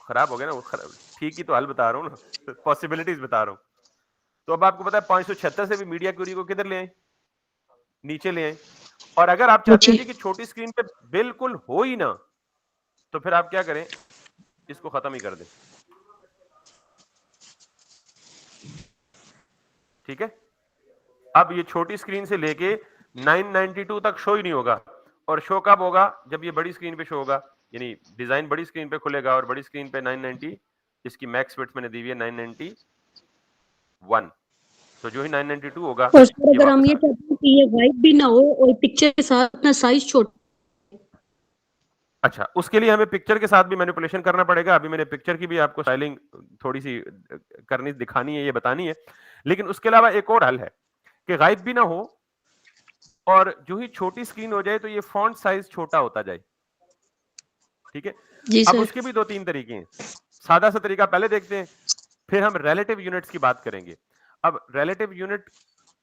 [SPEAKER 1] खराब हो गया ना, वो खराब। ठीक ही तो हल बता रहा हूं ना, पॉसिबिलिटीज बता रहा हूं। तो अब आपको पता है 576 से भी मीडिया क्यूरी को किधर ले आए? नीचे ले आए। और अगर आप चाहते हैं
[SPEAKER 2] जी
[SPEAKER 1] जी कि छोटी स्क्रीन पे बिल्कुल हो ही ना, तो फिर आप क्या करें? इसको खत्म ही कर दें। ठीक है, अब ये छोटी स्क्रीन से लेके 992 तक शो ही नहीं होगा। और शो कब होगा? जब ये बड़ी स्क्रीन पे शो होगा, यानी डिजाइन बड़ी स्क्रीन पे खुलेगा और बड़ी स्क्रीन पे 990, इसकी मैक्स विड्थ मैंने दी हुई है 991। तो जो ही 992 होगा,
[SPEAKER 2] और सर
[SPEAKER 1] ये
[SPEAKER 2] अगर हम
[SPEAKER 1] वापस
[SPEAKER 2] ये
[SPEAKER 1] आ गया।
[SPEAKER 2] चाहते हैं कि ये वाइट भी ना हो और पिक्चर के साथ ना साइज छोटा।
[SPEAKER 1] अच्छा, उसके लिए हमें पिक्चर के साथ भी मैनिपुलेशन करना पड़ेगा। अभी मैंने पिक्चर की भी आपको स्टाइलिंग थोड़ी सी करनी दिखानी है, ये बतानी है। लेकिन उसके अलावा एक और हल है कि गायब भी ना हो और जो ही छोटी स्क्रीन हो जाए तो ये फॉन्ट साइज छोटा होता जाए। ठीक है,
[SPEAKER 2] जी
[SPEAKER 1] अब
[SPEAKER 2] सर।
[SPEAKER 1] उसके भी दो तीन तरीके हैं। सादा सा तरीका पहले देखते हैं, फिर हम रिलेटिव यूनिट्स की बात करेंगे। अब रिलेटिव यूनिट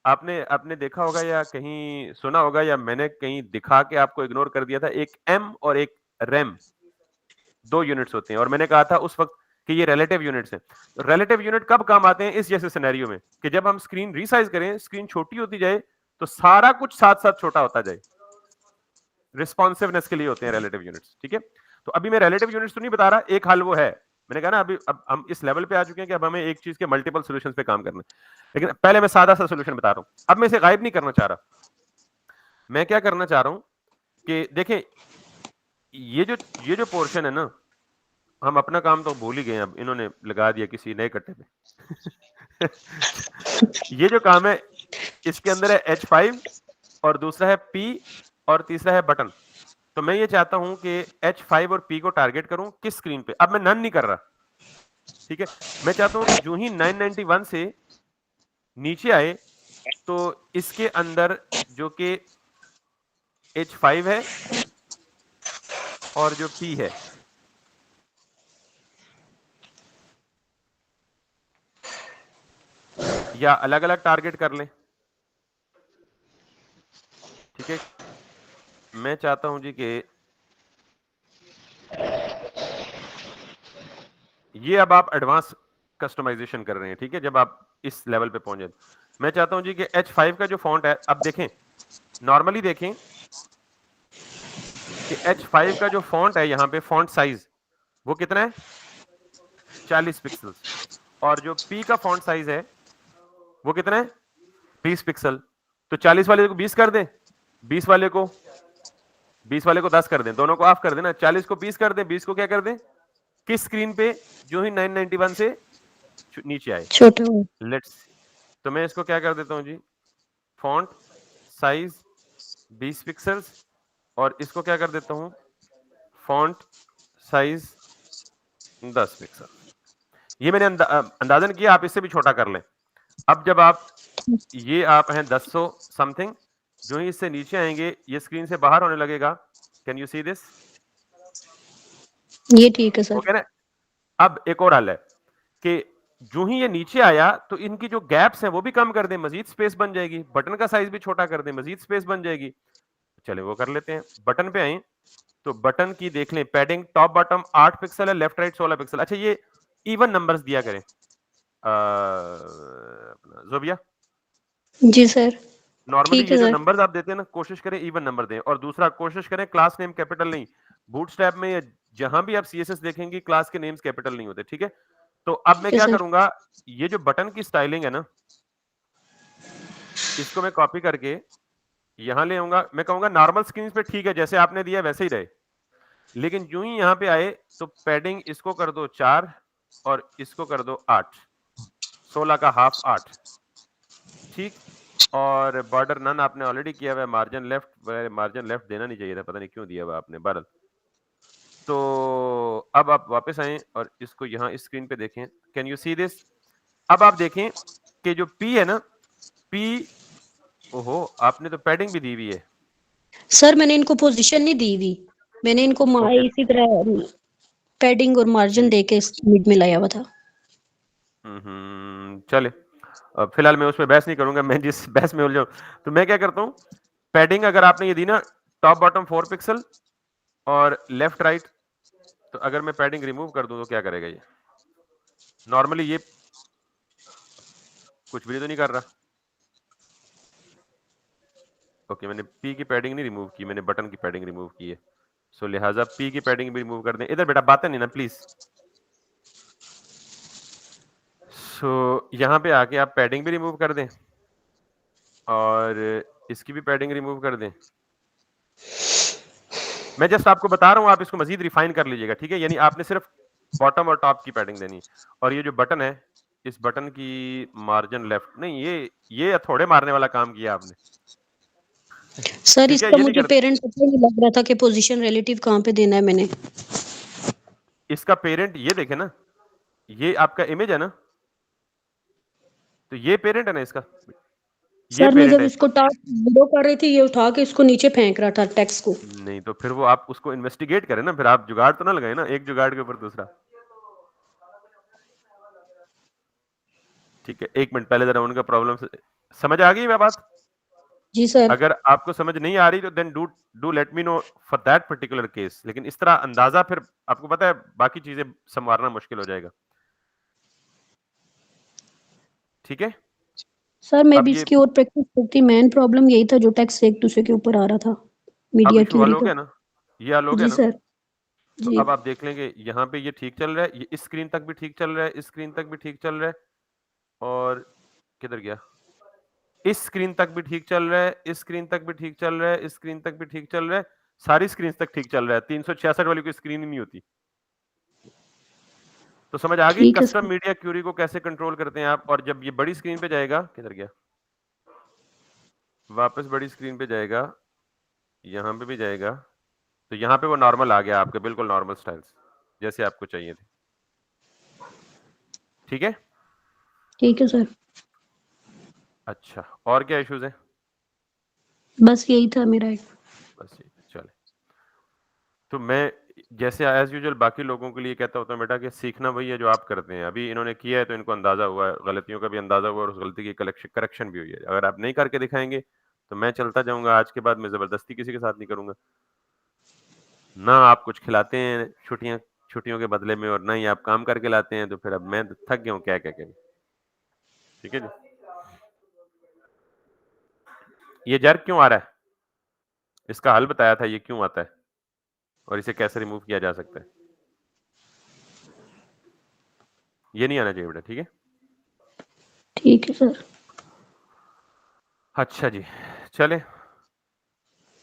[SPEAKER 1] आपने आपने देखा होगा या कहीं सुना होगा, या मैंने कहीं दिखा के आपको इग्नोर कर दिया था, एक एम और एक रैम, दो यूनिट्स होते हैं। और मैंने कहा था उस वक्त कि ये रिलेटिव यूनिट्स हैं। रिलेटिव यूनिट कब काम आते हैं? इस जैसे सिनेरियो में कि जब हम स्क्रीन रीसाइज करें, स्क्रीन छोटी होती जाए तो सारा कुछ साथ साथ छोटा होता जाए। रिस्पॉन्सिवनेस के लिए होते हैं रिलेटिव यूनिट्स। ठीक है, तो अभी मैं रिलेटिव यूनिट्स तो नहीं बता रहा, एक हल वो है। मैंने कहा ना अभी अब हम इस लेवल पे आ चुके हैं कि अब हमें एक चीज के मल्टीपल सॉल्यूशंस पे काम करना है। लेकिन पहले मैं सादा सा सॉल्यूशन बता रहा हूं। अब मैं इसे गायब नहीं करना चाह रहा। मैं क्या करना चाह रहा हूं कि देखें, ये जो पोर्शन है ना, हम अपना काम तो भूल ही गए, अब इन्होंने लगा दिया किसी नए कट्टे पे। ये जो काम है, इसके अंदर है H5 और दूसरा है P और तीसरा है बटन। तो मैं ये चाहता हूं कि H5 और P को टारगेट करूं किस स्क्रीन पे? अब मैं नन नहीं कर रहा। ठीक है, मैं चाहता हूं कि जो ही 991 से नीचे आए तो इसके अंदर जो कि H5 है और जो P है, या अलग अलग टारगेट कर लें। ठीक है, मैं चाहता हूं जी कि ये अब आप एडवांस कस्टमाइजेशन कर रहे हैं। ठीक है, जब आप इस लेवल पे पहुंचे, मैं चाहता हूं जी कि H5 का जो फॉन्ट है, अब देखें नॉर्मली देखें कि H5 का जो फॉन्ट है यहां पे फॉन्ट साइज वो कितना है? 40 पिक्सल्स। और जो P का फॉन्ट साइज है वो कितना है? 20 पिक्सल। तो 40 वाले को 20 कर दें, 20 वाले को 20 वाले को 10 कर दें, दोनों को ऑफ कर देना, 40 को 20 कर दें, 20 को क्या कर दें, किस स्क्रीन पे जो ही 991 से नीचे आए,
[SPEAKER 2] छोटा।
[SPEAKER 1] लेट्स, तो मैं इसको क्या कर देता हूं जी, फॉन्ट साइज 20 पिक्सल्स, और इसको क्या कर देता हूं, फॉन्ट साइज 10 पिक्सल। ये मैंने अंदाजन किया, आप इससे भी छोटा कर लें। अब जब आप, ये आप हैं 1000 समथिंग, जो ही इससे नीचे आएंगे ये स्क्रीन से बाहर होने लगेगा। Can you see this?
[SPEAKER 2] ये ठीक है सर।
[SPEAKER 1] ओके ना। अब एक और हल है कि जो ही ये नीचे आया तो इनकी जो गैप्स हैं वो भी कम कर दें, मजीद स्पेस बन जाएगी, बटन का साइज भी छोटा कर दें, मजीद स्पेस बन जाएगी। चले वो कर लेते हैं। बटन पे आए तो बटन की देख लें, पैडिंग टॉप बॉटम 8 पिक्सल है, लेफ्ट राइट 16 पिक्सल। अच्छा, ये इवन नंबर्स दिया करें जोबिया।
[SPEAKER 2] जी सर।
[SPEAKER 1] नॉर्मली
[SPEAKER 2] ठीक
[SPEAKER 1] ये
[SPEAKER 2] है
[SPEAKER 1] जो
[SPEAKER 2] सर।
[SPEAKER 1] नंबर्स आप देते हैं ना, कोशिश करें इवन नंबर दें। और दूसरा, कोशिश करें क्लास नेम कैपिटल नहीं, बूटस्ट्रैप में या जहां भी आप सीएसएस देखेंगे क्लास के नेम्स कैपिटल नहीं होते, ठीक है। तो अब मैं
[SPEAKER 2] ठीक है
[SPEAKER 1] क्या
[SPEAKER 2] सर।
[SPEAKER 1] करूंगा, ये जो बटन की स्टाइलिंग है ना, इसको मैं कॉपी करके यहां ले आऊंगा। मैं कहूंगा नॉर्मल स्क्रीन पे ठीक है, जैसे आपने दिया वैसे ही रहे, लेकिन जो ही यहां पे आए तो पैडिंग इसको कर दो 4 और इसको कर दो 8, 16 का हाफ 8, ठीक। और बॉर्डर नन आपने ऑलरेडी किया हुआ है, मार्जिन लेफ्ट देना नहीं चाहिए था, पता नहीं क्यों दिया हुआ आपने, बरल। तो अब आप वापस आए और इसको यहाँ इस स्क्रीन पे देखें, कैन यू सी दिस? अब आप देखें कि जो पी है ना, पी, ओहो आपने तो पैडिंग भी दी हुई है।
[SPEAKER 2] सर मैंने इनको पोजीशन नहीं दी हुई, मैंने इनको
[SPEAKER 1] ओके,
[SPEAKER 2] इसी तरह पैडिंग और मार्जिन
[SPEAKER 1] ठीक।
[SPEAKER 2] देके मिड में लाया हुआ था।
[SPEAKER 1] चले, अब फिलहाल मैं उसमें बहस नहीं करूंगा, मैं जिस बहस में उलझा हूं, तो मैं क्या करता हूं, पैडिंग अगर आपने ये दी ना, टॉप बॉटम 4 पिक्सल और लेफ्ट राइट, तो अगर मैं पैडिंग रिमूव कर दूं तो क्या करेगा ये? नॉर्मली ये कुछ भी तो नहीं कर रहा। ओके, मैंने पी की पैडिंग नहीं रिमूव की, मैंने बटन की पैडिंग रिमूव की है, सो लिहाजा पी की पैडिंग भी रिमूव कर दें। इधर बेटा बातें नहीं ना प्लीज। सो यहाँ पे आके आप पैडिंग भी रिमूव कर दें और इसकी भी पैडिंग रिमूव कर दें। मैं जस्ट आपको बता रहा हूं, आप इसको मजीद रिफाइन कर लीजिएगा, ठीक है। यानी आपने सिर्फ बॉटम और टॉप की पैडिंग देनी, और ये जो बटन है, इस बटन की मार्जिन लेफ्ट नहीं, ये हथौड़े मारने वाला काम किया आपने।
[SPEAKER 2] सर
[SPEAKER 1] ठीक है,
[SPEAKER 2] इसका
[SPEAKER 1] ये नहीं
[SPEAKER 2] मुझे
[SPEAKER 1] कर,
[SPEAKER 2] पेरेंट पता नहीं लग रहा था कि पोजीशन रिलेटिव कहाँ पे देना है मैंने।
[SPEAKER 1] इसका पेरेंट ये देखे ना, ये आपका इमेज है ना, तो ये पेरेंट है ना इसका, ये
[SPEAKER 2] सर मैं
[SPEAKER 1] पेरेंट
[SPEAKER 2] जब
[SPEAKER 1] है।
[SPEAKER 2] इसको टास्क जीरो कर रही थी, ये उठा के इसको नीचे फेंक रहा था टेक्स्ट को।
[SPEAKER 1] नहीं तो फिर वो आप उसको इन्वेस्टिगेट करें ना, फिर आप जुगाड़ तो ना लगाए ना, एक जुगाड़ के ऊपर दूसरा। ठीक है, एक मिनट, पहले जरा उनका प्रॉब्लम समझ आ गई मैं बात?
[SPEAKER 2] जी सर।
[SPEAKER 1] अगर आपको समझ नहीं आ रही तो then do let me know for that particular case, लेकिन इस तरह अंदाजा फिर आपको पता है बाकी चीजें संवारना मुश्किल हो जाएगा, ठीक है।
[SPEAKER 2] सर मैं
[SPEAKER 1] अब
[SPEAKER 2] भी
[SPEAKER 1] ये,
[SPEAKER 2] इसकी और प्रैक्टिस करती, मेन प्रॉब्लम यही था जो टेक्स्ट एक दूसरे के ऊपर आ रहा था,
[SPEAKER 1] अब
[SPEAKER 2] मीडिया
[SPEAKER 1] इशू हल
[SPEAKER 2] क्यूरी
[SPEAKER 1] हो
[SPEAKER 2] का।
[SPEAKER 1] गया ना, ये हल हो गया
[SPEAKER 2] जी
[SPEAKER 1] ना।
[SPEAKER 2] सर।
[SPEAKER 1] तो
[SPEAKER 2] जी।
[SPEAKER 1] अब आप देख लेंगे यहाँ पे ये ठीक चल रहा है, ये इस स्क्रीन तक भी ठीक चल रहा है, इस स्क्रीन तक भी ठीक चल रहा है, और किधर गया, इस स्क्रीन तक भी ठीक चल रहा है, इस स्क्रीन तक भी ठीक चल रहा है, इस स्क्रीन तक भी ठीक चल रहा है, सारी स्क्रीन तक ठीक चल रहा है, 366 वाली कोई स्क्रीन ही नहीं होती। तो समझ आ गई
[SPEAKER 2] ठीक है
[SPEAKER 1] कस्टम
[SPEAKER 2] सर।
[SPEAKER 1] मीडिया क्यूरी को कैसे कंट्रोल करते हैं आप। और जब ये बड़ी स्क्रीन पे जाएगा, किधर गया, वापस बड़ी स्क्रीन पे जाएगा, यहां पे भी जाएगा, तो यहाँ पे वो नॉर्मल आ गया आपके, बिल्कुल नॉर्मल स्टाइल्स जैसे आपको चाहिए थे, ठीक है।
[SPEAKER 2] ठीक है सर।
[SPEAKER 1] अच्छा, और क्या इश्यूज है?
[SPEAKER 2] बस यही था मेरा।
[SPEAKER 1] बस ये चले, तो मैं जैसे एज यूजुअल बाकी लोगों के लिए कहता होता हूँ बेटा कि सीखना वही है जो आप करते हैं। अभी इन्होंने किया है तो इनको अंदाजा हुआ है, गलतियों का भी अंदाजा हुआ और उस गलती की करेक्शन भी हुई है। अगर आप नहीं करके दिखाएंगे तो मैं चलता जाऊंगा, आज के बाद मैं जबरदस्ती किसी के साथ नहीं करूंगा ना। आप कुछ खिलाते हैं छुट्टियां, छुट्टियों के बदले में, और ना ही आप काम करके लाते हैं, तो फिर अब मैं थक गया हूँ क्या क्या क्या। ठीक है जी, ये जर्क क्यों आ रहा है, इसका हल बताया था, ये क्यों आता है और इसे कैसे रिमूव किया जा सकता है। ये नहीं आना चाहिए बेटा, ठीक है।
[SPEAKER 2] ठीक है सर।
[SPEAKER 1] अच्छा जी, चले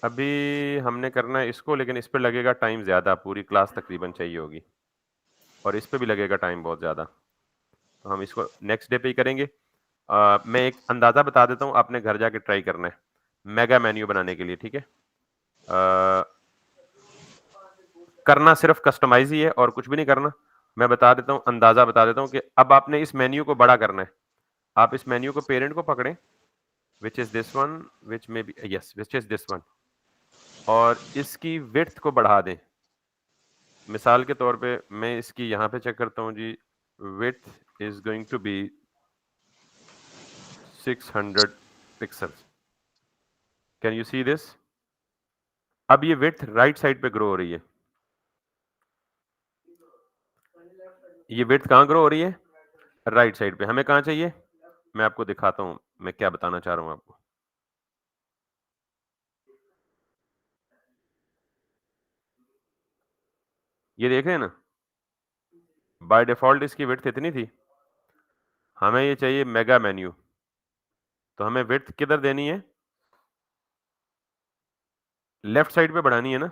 [SPEAKER 1] अभी हमने करना है इसको, लेकिन इस पे लगेगा टाइम ज़्यादा, पूरी क्लास तकरीबन चाहिए होगी और इस पे भी लगेगा टाइम बहुत ज़्यादा। तो हम इसको नेक्स्ट डे पे ही करेंगे। मैं एक अंदाज़ा बता देता हूँ, आपने घर जाके ट्राई करना है मेगा मेन्यू बनाने के लिए, ठीक है? करना सिर्फ कस्टमाइज़ ही है और कुछ भी नहीं करना। मैं बता देता हूँ, अंदाज़ा बता देता हूँ कि अब आपने इस मेन्यू को बड़ा करना है। आप इस मेन्यू को पेरेंट को पकड़ें, which is this one, which may be yes, which is this one, और इसकी विड्थ को बढ़ा दें। मिसाल के तौर पे मैं इसकी यहाँ पे चेक करता हूँ जी, width is going to be 600 pixels. Can you see this? अब ये विड्थ राइट साइड पे ग्रो हो रही है। ये विड्थ कहाँ ग्रो हो रही है? राइट साइड पे। हमें कहाँ चाहिए? मैं आपको दिखाता हूँ, मैं क्या बताना चाह रहा हूँ आपको। ये देख रहे हैं ना? बाय डिफ़ॉल्ट इसकी विड्थ इतनी थी। हमें ये चाहिए मेगा मेन्यू। तो हमें विड्थ किधर देनी है? लेफ्ट साइड पे बढ़ानी है ना,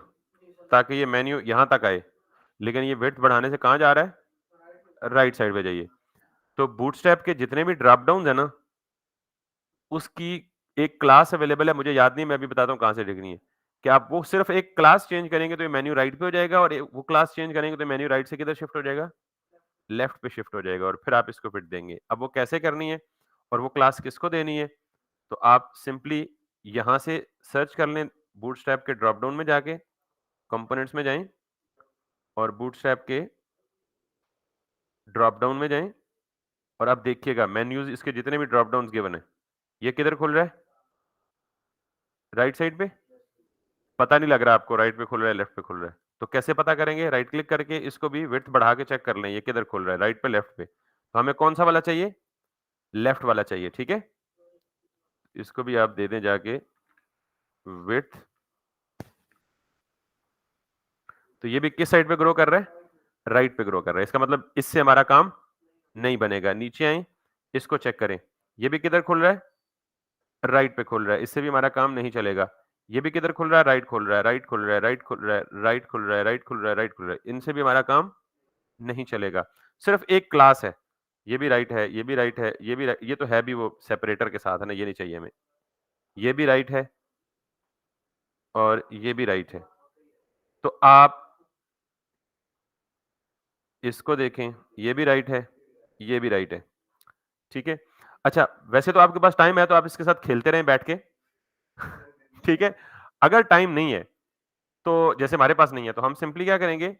[SPEAKER 1] ताकि ये मेन्यू यहाँ तक आए। लेकिन ये विड्थ बढ़ाने से कहाँ जा रहा है? राइट साइड पे जाइए। तो बूटस्ट्रैप के जितने भी ड्रॉप डाउन्स है ना, उसकी एक क्लास अवेलेबल है, मुझे याद नहीं, मैं अभी बताता हूँ कहाँ से देखनी है। कि आप वो सिर्फ एक क्लास चेंज करेंगे तो ये मेन्यू राइट पे हो जाएगा, और वो क्लास चेंज करेंगे तो मेन्यू राइट से किधर शिफ्ट हो जाएगा? लेफ्ट पे शिफ्ट हो जाएगा, और फिर आप इसको फिट देंगे। अब वो कैसे करनी है और वो क्लास किसको देनी है? तो आप सिंपली यहाँ से सर्च कर लें, बूटस्ट्रैप के ड्रॉप डाउन में जाके कंपोनेंट्स में जाएं और बूटस्ट्रैप के ड्रॉप डाउन में जाएं, और अब देखिएगा मेन्यूज इसके जितने भी ड्रॉप डाउन गिवन है, ये किधर खुल रहा है? राइट साइड पे। पता नहीं लग रहा आपको राइट पे खुल रहा है लेफ्ट पे खुल रहा है? तो कैसे पता करेंगे? राइट क्लिक करके इसको भी विड्थ बढ़ा के चेक कर लें, ये किधर खुल रहा है, राइट पे लेफ्ट पे। तो हमें कौन सा वाला चाहिए? लेफ्ट वाला चाहिए, ठीक है? इसको भी आप दे दें जाके विड्थ। तो ये भी किस साइड पे ग्रो कर रहा है? राइट पे ग्रो कर रहा है। इसका मतलब इससे हमारा काम नहीं बनेगा। नीचे आए, इसको चेक करें, ये भी किधर खुल रहा है? राइट पे खुल रहा है। इससे भी हमारा काम नहीं चलेगा। ये भी किधर खुल रहा है? राइट खुल रहा है, राइट खुल रहा है, राइट खुल रहा है, राइट खुल रहा है, राइट खुल रहा है, राइट खुल रहा है। इनसे भी हमारा काम नहीं चलेगा। सिर्फ एक क्लास है, ये भी राइट है, ये भी राइट है, ये भी ये तो है भी वो सेपरेटर के साथ है ना, ये नहीं चाहिए हमें। ये भी राइट है और ये भी राइट है। तो आप इसको देखें, ये भी राइट है, ये भी राइट है, ठीक है? अच्छा, वैसे तो आपके पास टाइम है तो आप इसके साथ खेलते रहें बैठ के, ठीक है? अगर टाइम नहीं है, तो जैसे हमारे पास नहीं है, तो हम सिंपली क्या करेंगे?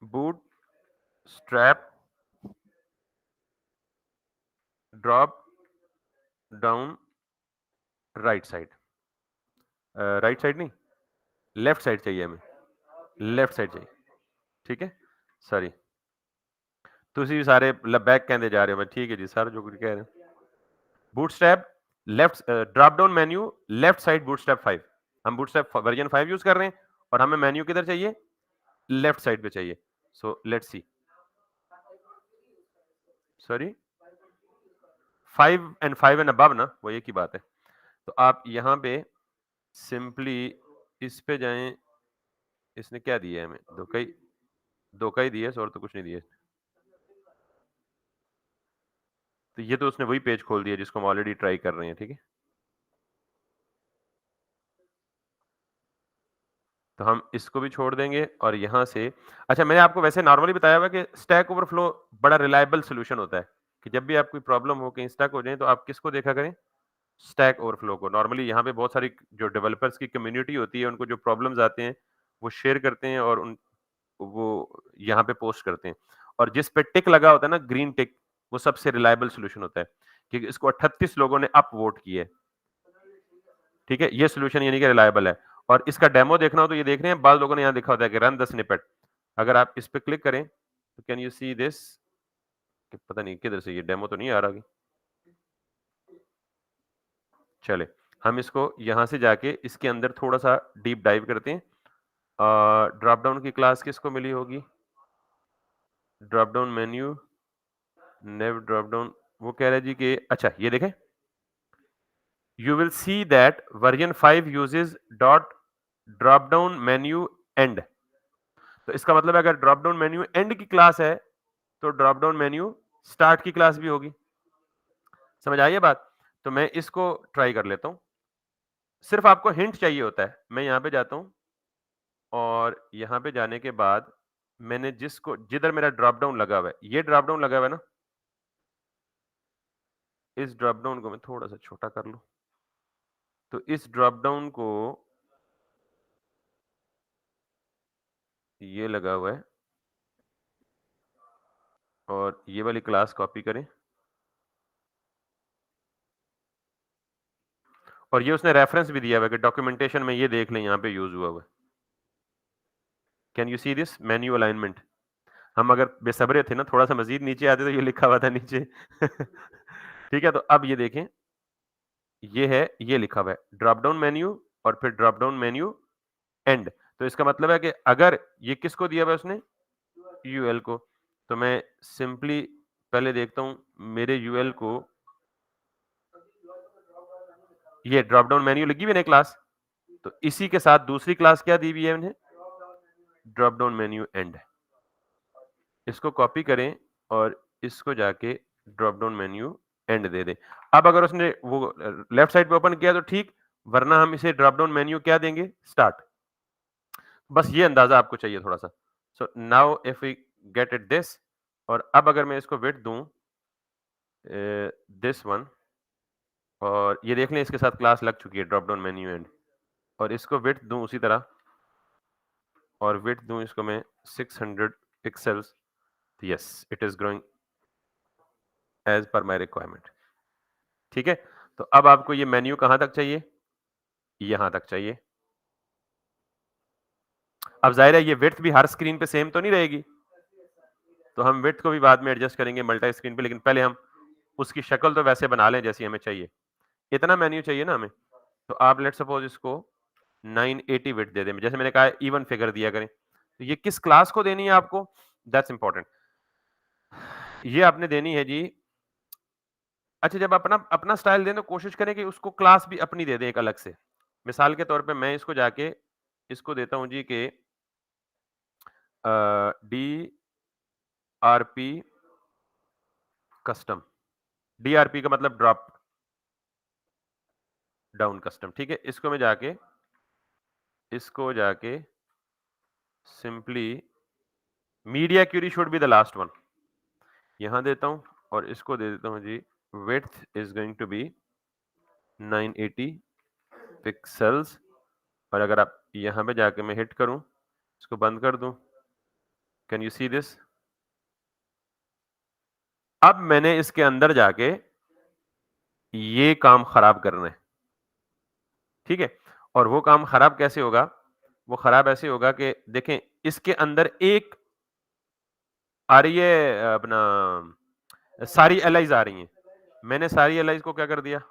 [SPEAKER 1] Boot strap drop down right side, right side नहीं, लेफ्ट साइड चाहिए हमें, लेफ्ट साइड चाहिए, ठीक है? सॉरी, ਤੁਸੀਂ ਸਾਰੇ बैक कहते जा रहे हो, मैं ठीक है जी सर जो कुछ कह रहे हैं। Bootstrap left drop down menu left side bootstrap 5, हम बूटस्ट्रैप वर्जन 5 यूज कर रहे हैं और हमें मेन्यू किधर चाहिए? लेफ्ट साइड पे चाहिए। So let's see, sorry 5 and above ना, वो एक ही बात है। तो आप यहाँ पे सिंपली इस पे जाएं, इसने क्या दिया है हमें? धोखा ही दिया है, और तो कुछ नहीं दिया। तो ये तो उसने वही पेज खोल दिया जिसको हम ऑलरेडी ट्राई कर रहे हैं, ठीक है? तो हम इसको भी छोड़ देंगे और यहाँ से अच्छा, मैंने आपको वैसे नॉर्मली बताया हुआ कि स्टैक ओवरफ्लो बड़ा रिलायबल सॉल्यूशन होता है कि जब भी आपको प्रॉब्लम हो कहीं स्टक हो जाए तो आप किसको देखा करें? स्टैक ओवरफ्लो को। नॉर्मली यहाँ पे बहुत सारी जो डेवलपर्स की कम्युनिटी होती है, उनको जो प्रॉब्लम्स आते हैं वो शेयर करते हैं और उन वो यहाँ पे पोस्ट करते हैं, और जिस पे टिक लगा होता है ना, ग्रीन टिक, वो सबसे रिलायबल सॉल्यूशन होता है क्योंकि इसको 38 लोगों ने अप वोट किए, ठीक है? ये सॉल्यूशन यानी कि रिलायबल है। और इसका डेमो देखना हो तो ये देख रहे हैं, बाद लोगों ने यहाँ लिखा होता है कि रन द स्निपेट। अगर आप इस पे क्लिक करें तो कैन यू सी दिस? पता नहीं किधर से ये डेमो तो नहीं आ रहा। चले, हम इसको यहाँ से जाके इसके अंदर थोड़ा सा डीप डाइव करते हैं। ड्रॉप डाउन की क्लास किसको मिली होगी? ड्रॉप डाउन मेन्यू, नेव ड्रॉप डाउन, वो कह रहा है जी कि अच्छा ये देखें, you will see that version 5 uses dot drop down menu end. तो इसका मतलब है अगर ड्रॉप डाउन मेन्यू एंड की क्लास है तो ड्रॉप डाउन मेन्यू स्टार्ट की क्लास भी होगी। समझ आई है बात? तो मैं इसको ट्राई कर लेता हूं, सिर्फ आपको हिंट चाहिए होता है। मैं यहां पे जाता हूं और यहां पे जाने के बाद मैंने जिधर मेरा ड्रॉप डाउन लगा हुआ है, ये ड्रॉप डाउन लगा हुआ है ना, इस ड्रॉप डाउन को मैं थोड़ा सा छोटा कर लूं, तो इस ड्रॉप डाउन को ये लगा हुआ है और ये वाली क्लास कॉपी करें और ये उसने रेफरेंस भी दिया हुआ है कि डॉक्यूमेंटेशन में ये देख लें, यहां पे यूज हुआ हुआ है। Can you see this menu alignment? हम अगर बेसब्रे थे ना, थोड़ा सा मजीद नीचे आते तो ये लिखा हुआ था नीचे। ठीक है, तो अब ये देखें, ये है, ये लिखा हुआ है ड्रॉप डाउन मेन्यू और फिर ड्रॉप डाउन मेन्यू एंड। तो इसका मतलब है कि अगर ये किसको दिया हुआ है उसने, यूएल को, तो मैं सिंपली पहले देखता हूं मेरे यूएल को, ये ड्रॉप डाउन मेन्यू लगी हुई है क्लास, तो इसी के साथ दूसरी क्लास क्या दी हुई है उन्हें, ड्रॉप डाउन मेन्यू एंड। इसको कॉपी करें और इसको जाके drop down menu and they दें। अब अगर उसने वो लेफ्ट साइड पे ओपन किया तो ठीक, वरना हम इसे ड्रॉप डाउन मेन्यू क्या देंगे, स्टार्ट। बस ये अंदाजा आपको चाहिए थोड़ा सा। So now if we get it this, और अब अगर मैं इसको विड्थ दूं दिस वन, और ये देख लें इसके साथ क्लास लग चुकी है ड्रॉप डाउन मेन्यू एंड, और इसको विड्थ दूं उसी तरह, और विड्थ दूं इसको मैं 600 pixels. Yes, it is growing as per my requirement. ठीक है, तो अब आपको ये मेन्यू कहां तक चाहिए, यहां तक चाहिए। अब जाहिर है ये विड्थ भी हर स्क्रीन पे सेम तो नहीं रहेगी, तो हम विड्थ को भी बाद में एडजस्ट करेंगे मल्टी स्क्रीन पे, लेकिन पहले हम उसकी शक्ल तो वैसे बना लें जैसी हमें चाहिए। इतना मेन्यू चाहिए ना हमें, तो आप लेट सपोज इसको 980 विड्थ दे दें, जैसे मैंने कहा इवन फिगर दिया करें। तो ये किस क्लास को देनी है आपको, दैट्स इंपॉर्टेंट। ये आपने देनी है जी, अच्छा जब अपना अपना स्टाइल दें तो कोशिश करें कि उसको क्लास भी अपनी दे दें एक अलग से। मिसाल के तौर पे मैं इसको जाके इसको देता हूं जी के D R P custom. DRP का मतलब ड्रॉप डाउन कस्टम। ठीक है, इसको जाके simply media query should be the last one, यहां देता हूं और इसको दे देता हूं जी width is going to be 980 pixels. और अगर आप यहां पे जाके मैं हिट करूं, इसको बंद कर दूं, कैन यू सी दिस? अब मैंने इसके अंदर जाके ये काम खराब करना है। ठीक है, और वो काम खराब कैसे होगा, वो खराब ऐसे होगा कि देखें इसके अंदर एक आ रही है अपना सारी एलाइज आ रही हैं, मैंने सारी एलाइज को क्या कर दिया,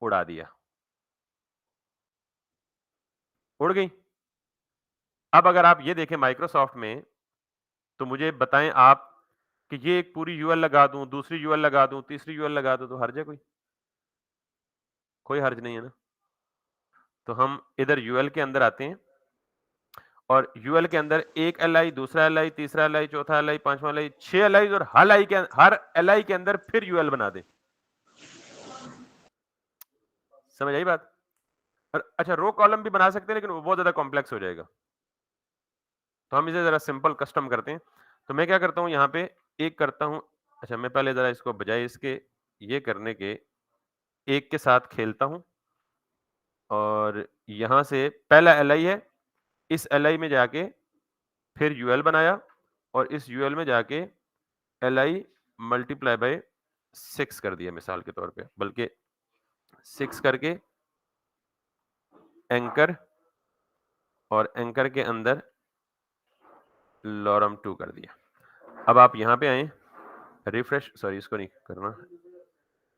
[SPEAKER 1] उड़ा दिया, उड़ गई। अब अगर आप ये देखें माइक्रोसॉफ्ट में, तो मुझे बताएं आप कि ये एक पूरी यूएल लगा दूं, दूसरी यूएल लगा दूं, तीसरी यूएल लगा दूं, तो हर्ज है कोई हर्ज नहीं है ना। तो हम इधर यूएल के अंदर आते हैं और यूएल के अंदर एक एलआई, दूसरा एलआई, तीसरा एलआई, चौथा एलआई, पांचवा एलआई, 6 एलआई, और हर एलआई के अंदर फिर यूएल बना दें। समझ आई बात? और अच्छा रो कॉलम भी बना सकते हैं, लेकिन वो बहुत ज्यादा कॉम्प्लेक्स हो जाएगा, तो हम इसे जरा सिंपल कस्टम करते हैं। तो मैं क्या करता हूं, यहाँ पे एक करता हूं, अच्छा मैं पहले जरा इसको बजाय इसके ये करने के एक के साथ खेलता हूं, और यहां से पहला एलआई है, इस एलआई में जाके फिर यूएल बनाया, और इस यूएल में जाके एलआई मल्टीप्लाई बाय 6 कर दिया मिसाल के तौर पे, बल्कि 6 करके एंकर, और एंकर के अंदर लॉरम 2 कर दिया। अब आप यहां पे आए, रिफ्रेश, सॉरी इसको नहीं करना,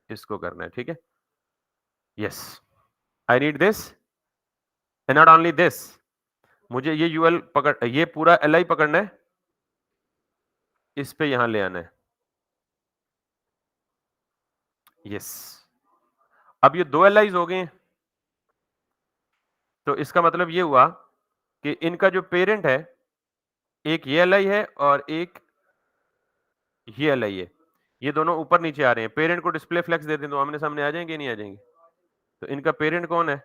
[SPEAKER 1] इसको करना है। ठीक है, yes, I need this and not only this, मुझे ये यूएल पकड़, ये पूरा एलआई पकड़ना है, इस पे यहां ले आना है, यस। अब ये 2 LIs हो गए हैं, तो इसका मतलब ये हुआ कि इनका जो पेरेंट है, एक ये LI है और एक ये LI है। ये दोनों ऊपर नीचे आ रहे हैं। पेरेंट को डिस्प्ले फ्लेक्स दे दें तो आमने सामने आ जाएंगे, नहीं आ जाएंगे? तो इनका पेरेंट कौन है?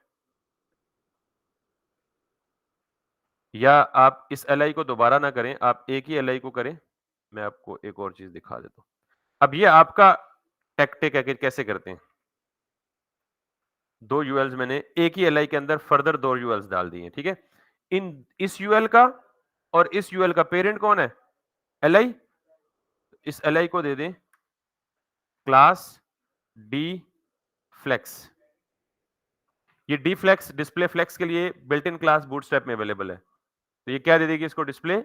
[SPEAKER 1] या आप इस LI को दोबारा ना करें, आप एक ही LI को करें। मैं आपको एक और चीज दिखा देता हूं। अब ये आपका टैक्टिक है कि कैसे करते हैं। 2 यूएल्स मैंने एक ही LI के अंदर फर्दर 2 यूएल्स डाल दिए, ठीक है? इस यूएल का और इस यूएल का पेरेंट कौन है? LI। इस LI को दे दें क्लास डी फ्लेक्स। ये डी फ्लेक्स डिस्प्ले फ्लेक्स के लिए बिल्ट इन क्लास बूटस्ट्रैप में अवेलेबल है। तो ये क्या दे देगी इसको? डिस्प्ले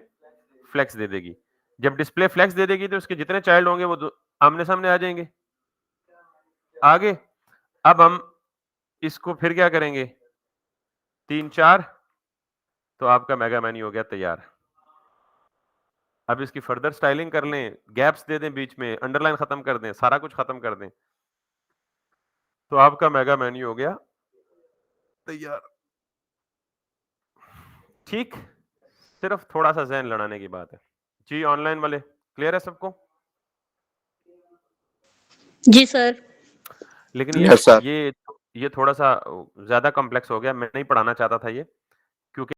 [SPEAKER 1] फ्लेक्स दे देगी। जब डिस्प्ले फ्लेक्स दे देगी तो उसके जितने चाइल्ड होंगे वो आमने सामने आ जाएंगे। आगे अब हम इसको फिर क्या करेंगे? 3-4, तो आपका मेगा मेन्यू हो गया तैयार। अब इसकी फर्दर स्टाइलिंग कर लें, गैप्स दे दें बीच में, अंडरलाइन खत्म कर दें, सारा कुछ खत्म कर दें, तो आपका मेगा मेन्यू हो गया तैयार। ठीक, सिर्फ थोड़ा सा जहन लड़ाने की बात है। जी ऑनलाइन वाले क्लियर है सबको?
[SPEAKER 2] जी सर।
[SPEAKER 1] लेकिन
[SPEAKER 3] यस सर।
[SPEAKER 1] ये थोड़ा सा ज्यादा कॉम्प्लेक्स हो गया, मैं नहीं पढ़ाना चाहता था ये।